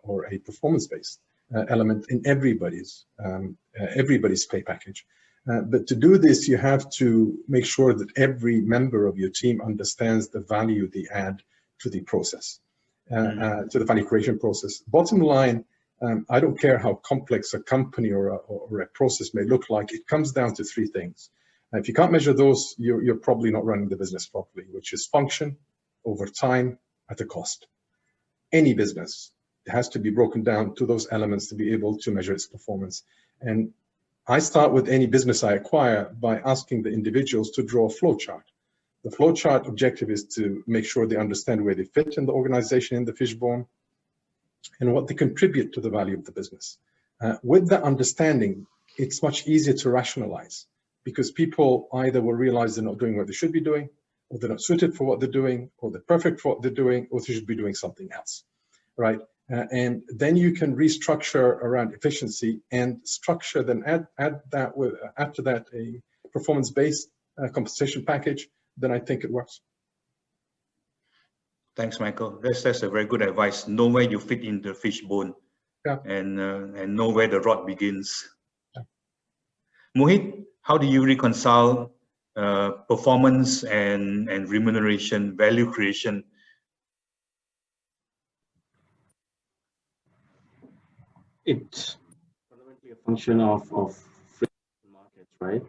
or a performance-based element in everybody's pay package. But to do this, you have to make sure that every member of your team understands the value they add to the process, to the value creation process. Bottom line, I don't care how complex a company or a process may look like, it comes down to three things. If you can't measure those, you're probably not running the business properly, which is function, over time, at a cost. Any business has to be broken down to those elements to be able to measure its performance. And I start with any business I acquire by asking the individuals to draw a flow chart. The flow chart objective is to make sure they understand where they fit in the organization, in the fishbone, and what they contribute to the value of the business. With that understanding, it's much easier to rationalize, because people either will realize they're not doing what they should be doing, or they're not suited for what they're doing, or they're perfect for what they're doing, or they should be doing something else, right? And then you can restructure around efficiency and structure, then add that with, after that, a performance-based compensation package, then I think it works. Thanks, Michael. That's a very good advice. Know where you fit in the fishbone, yeah. and know where the rod begins. Yeah. Mohit, how do you reconcile performance and remuneration, value creation? It's fundamentally a function of free markets, right?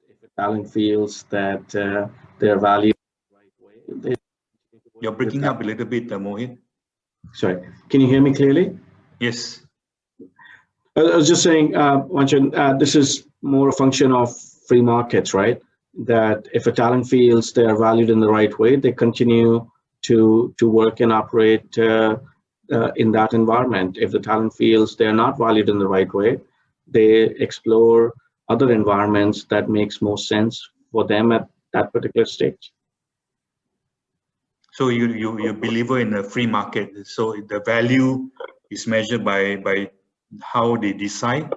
If a talent feels that their value the right way, You're breaking up a little bit, Mohit. Sorry, can you hear me clearly? Yes. I was just saying, Vanchan, this is more a function of free markets, right? That if a talent feels they are valued in the right way, they continue to work and operate in that environment. If the talent feels they are not valued in the right way, they explore other environments that makes most sense for them at that particular stage. So you're a believer in a free market. So the value is measured by how they decide.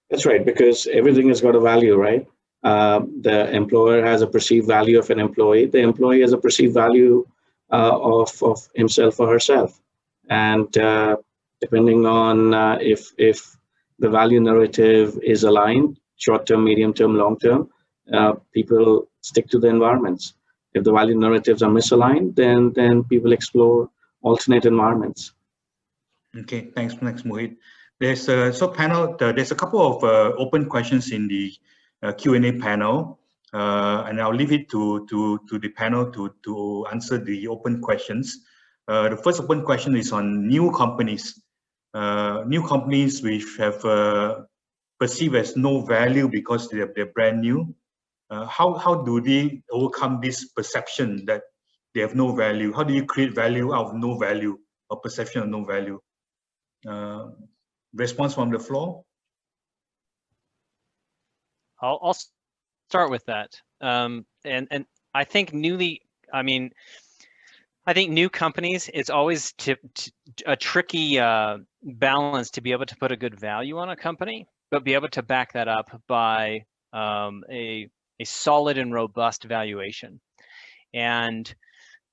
That's right, because everything has got a value, right? The employer has a perceived value of an employee. The employee has a perceived value of himself or herself. And depending on if the value narrative is aligned, short-term, medium-term, long-term, people stick to the environments. If the value narratives are misaligned, then people explore alternate environments. Okay, thanks, Mohit. There's so panel. There's a couple of open questions in the Q&A panel, and I'll leave it to the panel to answer the open questions. The first open question is on new companies. New companies which have perceived as no value because they're brand new. How do they overcome this perception that they have no value? How do you create value out of no value, or perception of no value? Response from the floor? I'll start with that. And I think I think new companies, it's always a tricky balance to be able to put a good value on a company, but be able to back that up by a solid and robust valuation. And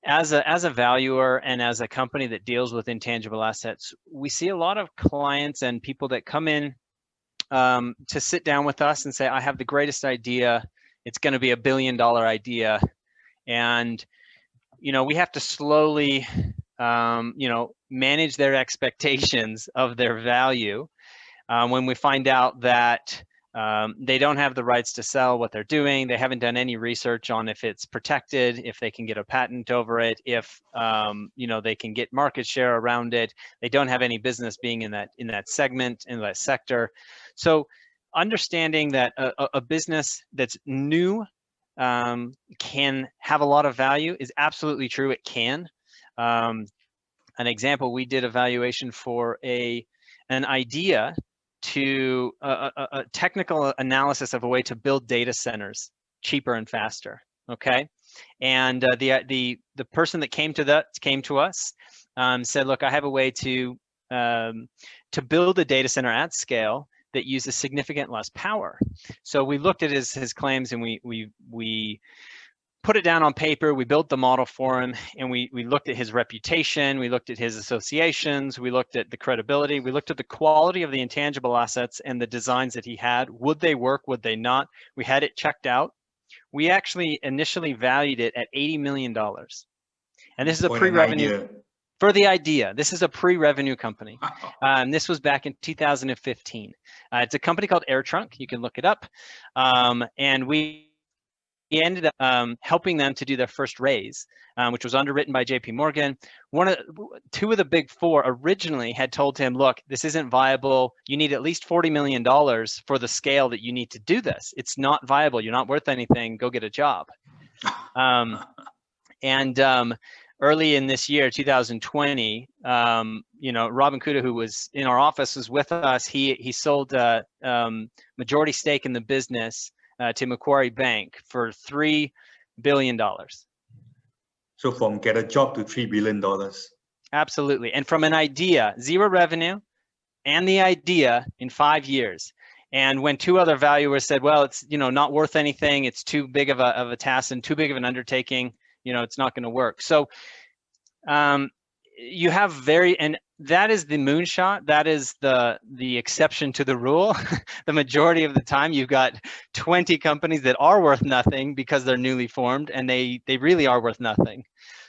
as a valuer and as a company that deals with intangible assets, we see a lot of clients and people that come in to sit down with us and say, I have the greatest idea. It's going to be $1 billion idea. And, we have to slowly, manage their expectations of their value when we find out that they don't have the rights to sell what they're doing. They haven't done any research on if it's protected, if they can get a patent over it, if they can get market share around it. They don't have any business being in that segment, in that sector. So understanding that a business that's new can have a lot of value is absolutely true. It can. An example, we did a valuation for an idea to a technical analysis of a way to build data centers cheaper and faster. Okay, and the person that came to us said, look, I have a way to build a data center at scale that uses significant less power. So we looked at his claims and we put it down on paper. We built the model for him, and we looked at his reputation. We looked at his associations. We looked at the credibility. We looked at the quality of the intangible assets and the designs that he had. Would they work? Would they not? We had it checked out. We actually initially valued it at $80 million. And this is a pre-revenue for the idea. This is a pre-revenue company. This was back in 2015. It's a company called AirTrunk. You can look it up. And we ended up helping them to do their first raise, which was underwritten by JP Morgan. Two of the big four originally had told him, look, this isn't viable. You need at least $40 million for the scale that you need to do this. It's not viable. You're not worth anything. Go get a job. Early in this year, 2020, Robin Kuda, who was in our office, was with us. He sold a majority stake in the business to Macquarie Bank for $3 billion. So from get a job to $3 billion. Absolutely. And from an idea, zero revenue, and the idea in 5 years. And when two other valuers said, well, it's, you know, not worth anything, it's too big of a task and too big of an undertaking, you know, it's not going to work. So you have and that is the moonshot. That is the exception to the rule. The majority of the time, you've got 20 companies that are worth nothing because they're newly formed, and they really are worth nothing.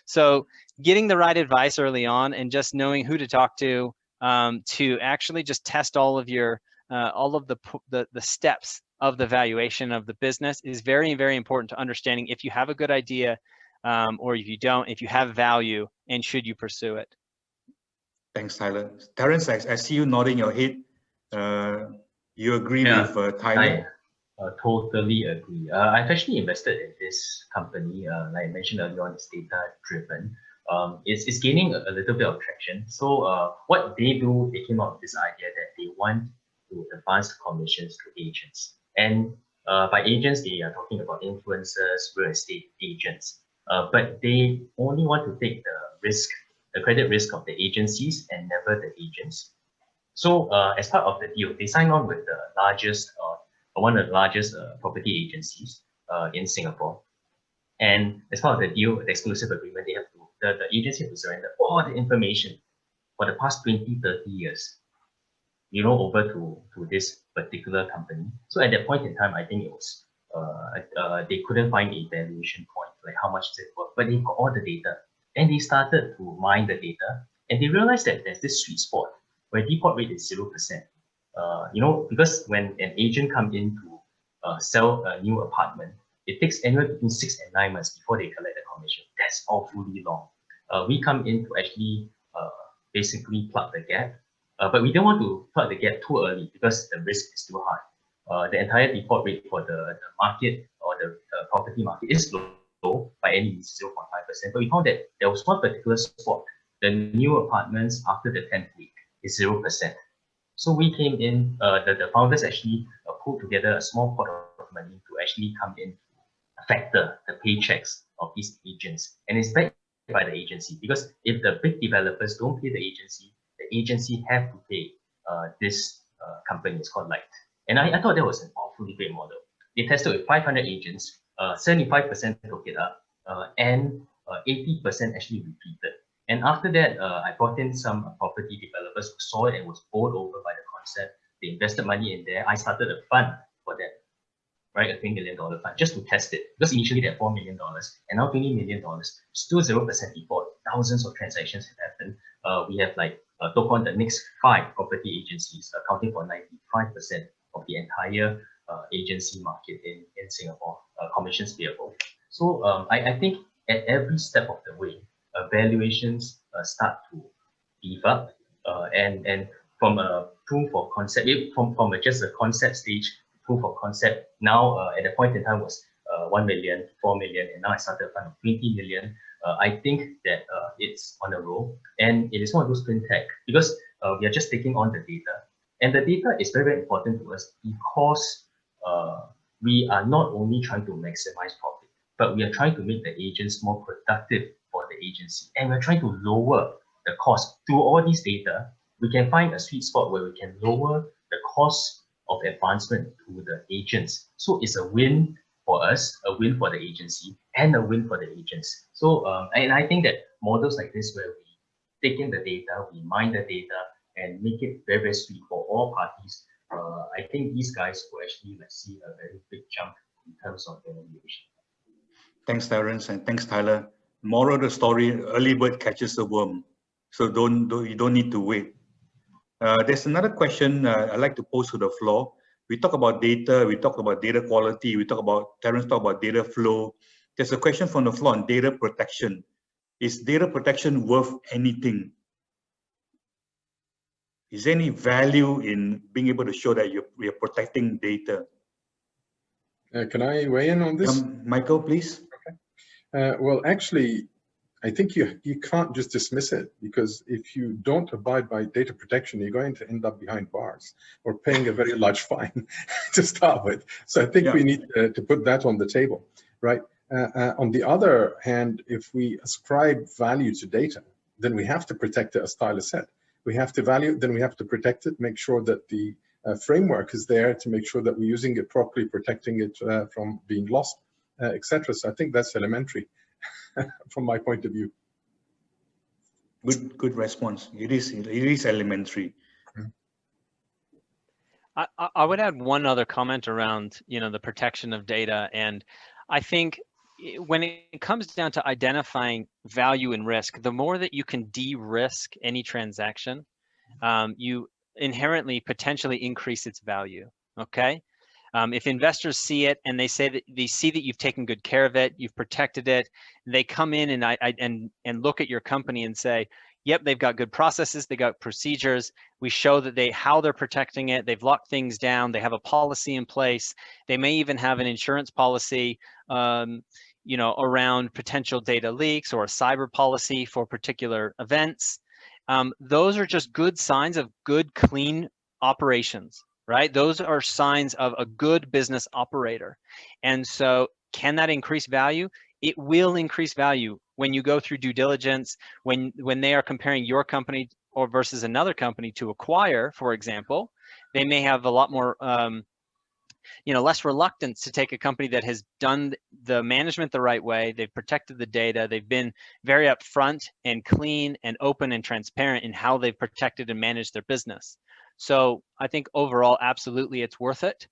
So getting the right advice early on and just knowing who to talk to actually just test all of your all of the steps of the valuation of the business is very, very important to understanding if you have a good idea or if you don't, if you have value, and should you pursue it. Thanks, Tyler. Terence, I see you nodding your head. You agree with Tyler? I totally agree. I've actually invested in this company. Like I mentioned earlier on, it's data-driven. It's gaining a little bit of traction. So what they do, they came up with this idea that they want to advance commissions to agents. And by agents, they are talking about influencers, real estate agents. But they only want to take the risk, the credit risk of the agencies and never the agents. So as part of the deal, they signed on with the largest, one of the largest property agencies in Singapore. And as part of the deal, the exclusive agreement, they have to, the agency have to surrender all the information for the past 20, 30 years, you know, over to this particular company. So at that point in time, I think it was, they couldn't find a valuation point, like how much is it worth, but they got all the data. And they started to mine the data, and they realized that there's this sweet spot where default rate is 0%. You know, because when an agent comes in to sell a new apartment, it takes anywhere between 6 and 9 months before they collect the commission. That's awfully long. We come in to actually basically plug the gap, but we don't want to plug the gap too early because the risk is too high. The entire default rate for the market or the property market is low by any means, 0.5%. But we found that there was one particular spot, the new apartments after the 10th week is 0%. So we came in, the founders actually pulled together a small pot of money to actually come in to factor the paychecks of these agents. And it's backed by the agency, because if the big developers don't pay the agency have to pay this company. It's called Light. And I thought that was an awfully great model. They tested with 500 agents, 75% took it up, and 80% actually repeated. And after that, I brought in some property developers who saw it and was bowled over by the concept. They invested money in there. I started a fund for that, right? A $20 million fund just to test it. Because initially they had $4 million and now $20 million, still 0% default. Thousands of transactions have happened. We have like took on the next 5 property agencies, accounting for 95% of the entire agency market in Singapore, commissions payable. So I think at every step of the way, valuations start to beef up, and from a proof of concept, from just a concept stage, proof of concept, now at the point in time was 1 million, 4 million, and now I started a fund of 20 million. I think that it's on a roll, and it is one of those fintech, because we are just taking on the data, and the data is very, very important to us because we are not only trying to maximize profit, but we are trying to make the agents more productive for the agency, and we're trying to lower the cost. Through all these data, we can find a sweet spot where we can lower the cost of advancement to the agents. So it's a win for us, a win for the agency, and a win for the agents. So, and I think that models like this, where we take in the data, we mine the data, and make it very, very sweet for all parties, I think these guys will actually see a very big jump in terms of valuation. Thanks, Terence, and thanks, Tyler. Moral of the story: early bird catches the worm. So you don't need to wait. There's another question I'd like to pose to the floor. We talk about data, we talk about data quality, Terence talked about data flow. There's a question from the floor on data protection. Is data protection worth anything? Is there any value in being able to show that we are protecting data? Can I weigh in on this? Michael, please. Okay. Well, actually, I think you can't just dismiss it, because if you don't abide by data protection, you're going to end up behind bars or paying a very large fine to start with. So I think we need to put that on the table, right? On the other hand, if we ascribe value to data, then we have to protect it, as Tyler said. We have to value, then we have to protect it, make sure that the framework is there to make sure that we're using it properly, protecting it from being lost, etc. So I think that's elementary from my point of view. Good response. It is elementary. I would add one other comment around, the protection of data. And I think when it comes down to identifying value and risk, the more that you can de-risk any transaction, you inherently potentially increase its value. Okay. If investors see it and they say that they see that you've taken good care of it, you've protected it, they come in and look at your company and say, yep, they've got good processes, they got procedures. We show that how they're protecting it. They've locked things down. They have a policy in place. They may even have an insurance policy, around potential data leaks, or a cyber policy for particular events. Those are just good signs of good, clean operations, right? Those are signs of a good business operator. And so can that increase value? It will increase value when you go through due diligence, when they are comparing your company or versus another company to acquire, for example. They may have a lot more less reluctance to take a company that has done the management the right way. They've protected the data. They've been very upfront and clean and open and transparent in how they've protected and managed their business. So I think overall, absolutely, it's worth it.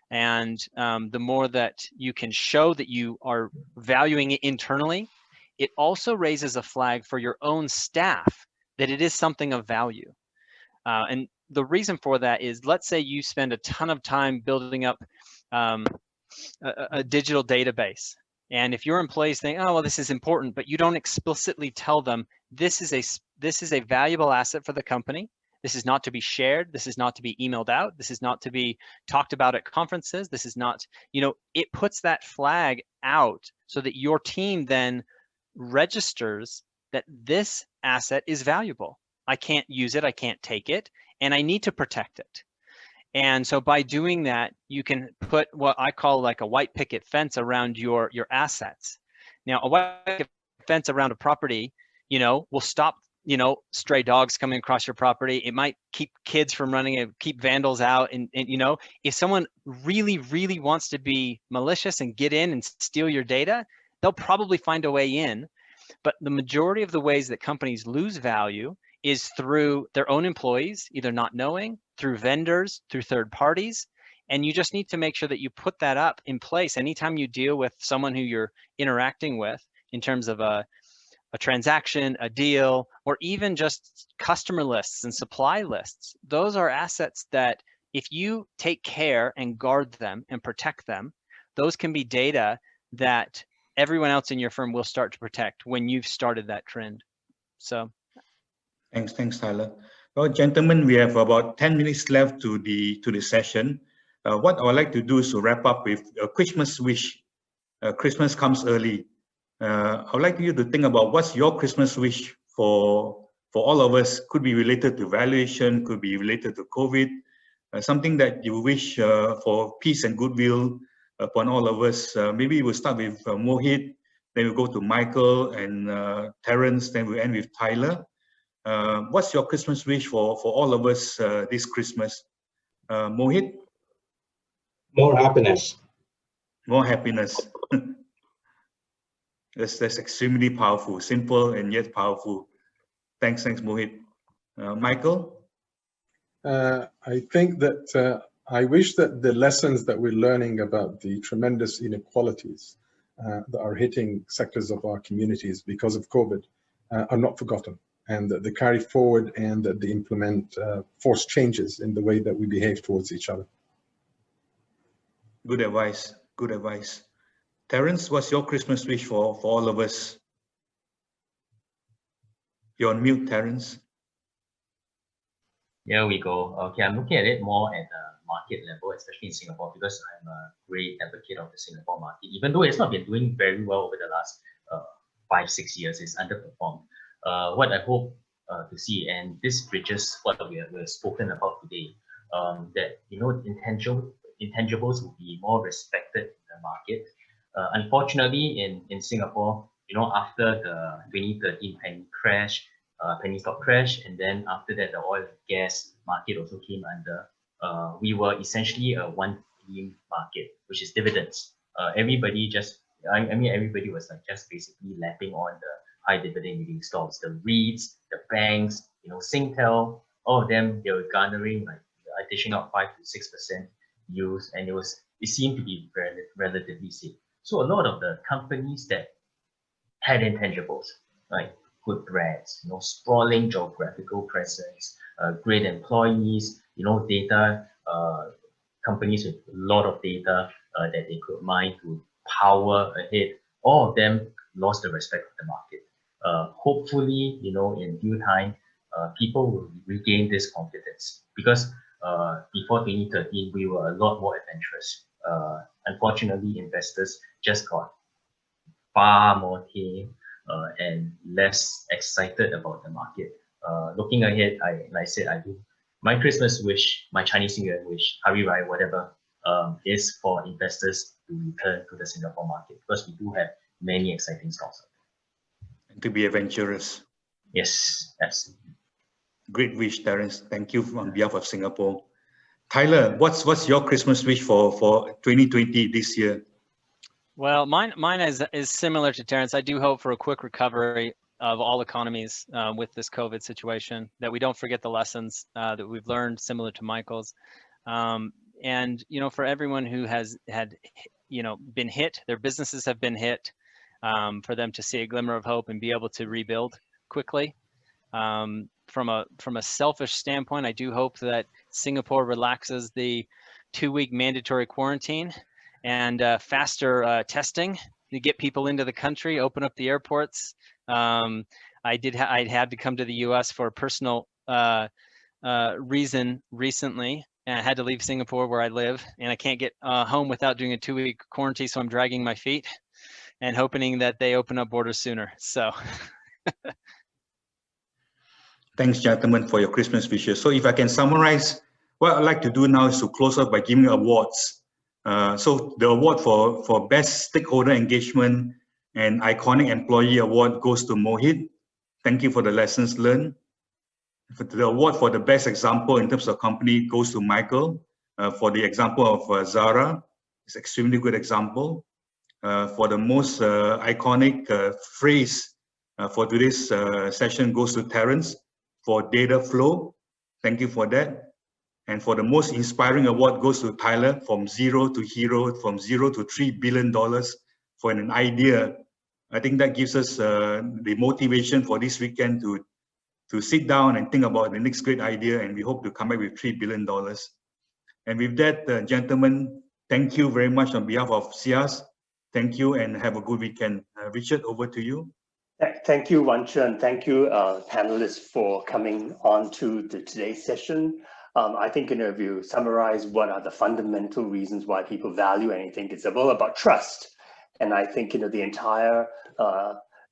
And the more that you can show that you are valuing it internally, it also raises a flag for your own staff that it is something of value. And the reason for that is, let's say you spend a ton of time building up a digital database. And if your employees think, oh, well, this is important, but you don't explicitly tell them this is a valuable asset for the company. This is not to be shared. This is not to be emailed out. This is not to be talked about at conferences. This is not, it puts that flag out so that your team then registers that this asset is valuable. I can't use it. I can't take it. And I need to protect it. And so by doing that, you can put what I call like a white picket fence around your assets. Now, a white picket fence around a property, will stop stray dogs coming across your property. It might keep kids from running and keep vandals out. And if someone really, really wants to be malicious and get in and steal your data, they'll probably find a way in. But the majority of the ways that companies lose value is through their own employees, either not knowing, through vendors, through third parties. And you just need to make sure that you put that up in place anytime you deal with someone who you're interacting with in terms of a transaction, a deal, or even just customer lists and supply lists. Those are assets that if you take care and guard them and protect them, those can be data that everyone else in your firm will start to protect when you've started that trend. So thanks Tyler. Well, gentlemen, we have about 10 minutes left to the session. What I would like to do is to wrap up with a Christmas wish. Christmas comes early. I would like you to think about what's your Christmas wish for all of us. Could be related to valuation, could be related to COVID, something that you wish for peace and goodwill upon all of us. Maybe we'll start with Mohit, then we'll go to Michael and Terence, then we'll end with Tyler. What's your Christmas wish for all of us this Christmas? Mohit? More happiness. More happiness. That's extremely powerful, simple and yet powerful. Thanks, Mohit. Michael? I think that I wish that the lessons that we're learning about the tremendous inequalities that are hitting sectors of our communities because of COVID are not forgotten, and that they carry forward and that they implement force changes in the way that we behave towards each other. Good advice, good advice. Terence, what's your Christmas wish for all of us? You're on mute, Terence. Here we go. Okay, I'm looking at it more at the market level, especially in Singapore, because I'm a great advocate of the Singapore market, even though it's not been doing very well over the last 5-6 years is underperformed. What I hope to see, and this bridges what we've spoken about today, that intangibles will be more respected in the market. Unfortunately, in Singapore, after the 2013 penny stock crash, and then after that the oil and gas market also came under. We were essentially a one-theme market, which is dividends. Everybody was like just basically lapping on the high dividend yielding stocks, the REITs, the banks, Singtel, all of them, they were garnering like dishing out 5 to 6% yields, and it seemed to be relatively safe. So a lot of the companies that had intangibles, like good brands, sprawling geographical presence, great employees, data, companies with a lot of data that they could mine to power ahead, all of them lost the respect of the market. Hopefully, in due time, people will regain this confidence, because before 2013, we were a lot more adventurous. Unfortunately, investors just got far more tame and less excited about the market. Looking ahead, like I said, I do my Christmas wish, my Chinese New Year wish, Hari Raya, whatever, is for investors to return to the Singapore market, because we do have many exciting stocks out there. And to be adventurous. Yes, absolutely. Great wish, Terence. Thank you on behalf of Singapore. Tyler, what's your Christmas wish for 2020 this year? Well, mine is similar to Terence. I do hope for a quick recovery of all economies with this COVID situation, that we don't forget the lessons that we've learned, similar to Michael's. And, for everyone who has been hit, their businesses have been hit, for them to see a glimmer of hope and be able to rebuild quickly. From a selfish standpoint, I do hope that Singapore relaxes the 2-week mandatory quarantine and faster testing to get people into the country, open up the airports. I'd had to come to the US for a personal reason recently, and I had to leave Singapore where I live, and I can't get home without doing a 2-week quarantine, so I'm dragging my feet and hoping that they open up borders sooner. So thanks, gentlemen, for your Christmas wishes. So if I can summarize, what I'd like to do now is to close up by giving awards. So the award for Best Stakeholder Engagement and Iconic Employee Award goes to Mohit. Thank you for the lessons learned. The award for the Best Example in terms of company goes to Michael for the example of Zara. It's an extremely good example. For the most iconic phrase for today's session goes to Terence for data flow. Thank you for that. And for the most inspiring award goes to Tyler, from zero to hero, from $0 to $3 billion for an idea. I think that gives us the motivation for this weekend to sit down and think about the next great idea, and we hope to come back with $3 billion. And with that, gentlemen, thank you very much on behalf of SIAS. Thank you and have a good weekend. Richard, over to you. Thank you, Wan Chen. Thank you, panelists, for coming on to today's session. I think, if you summarize what are the fundamental reasons why people value anything, it's all about trust. And I think, the entire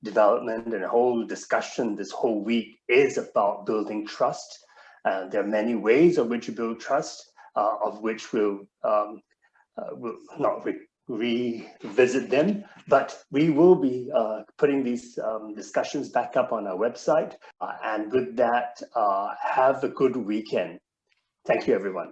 development and whole discussion this whole week is about building trust. There are many ways of which you build trust, of which we'll not revisit them, but we will be putting these discussions back up on our website. And with that, have a good weekend. Thank you, everyone.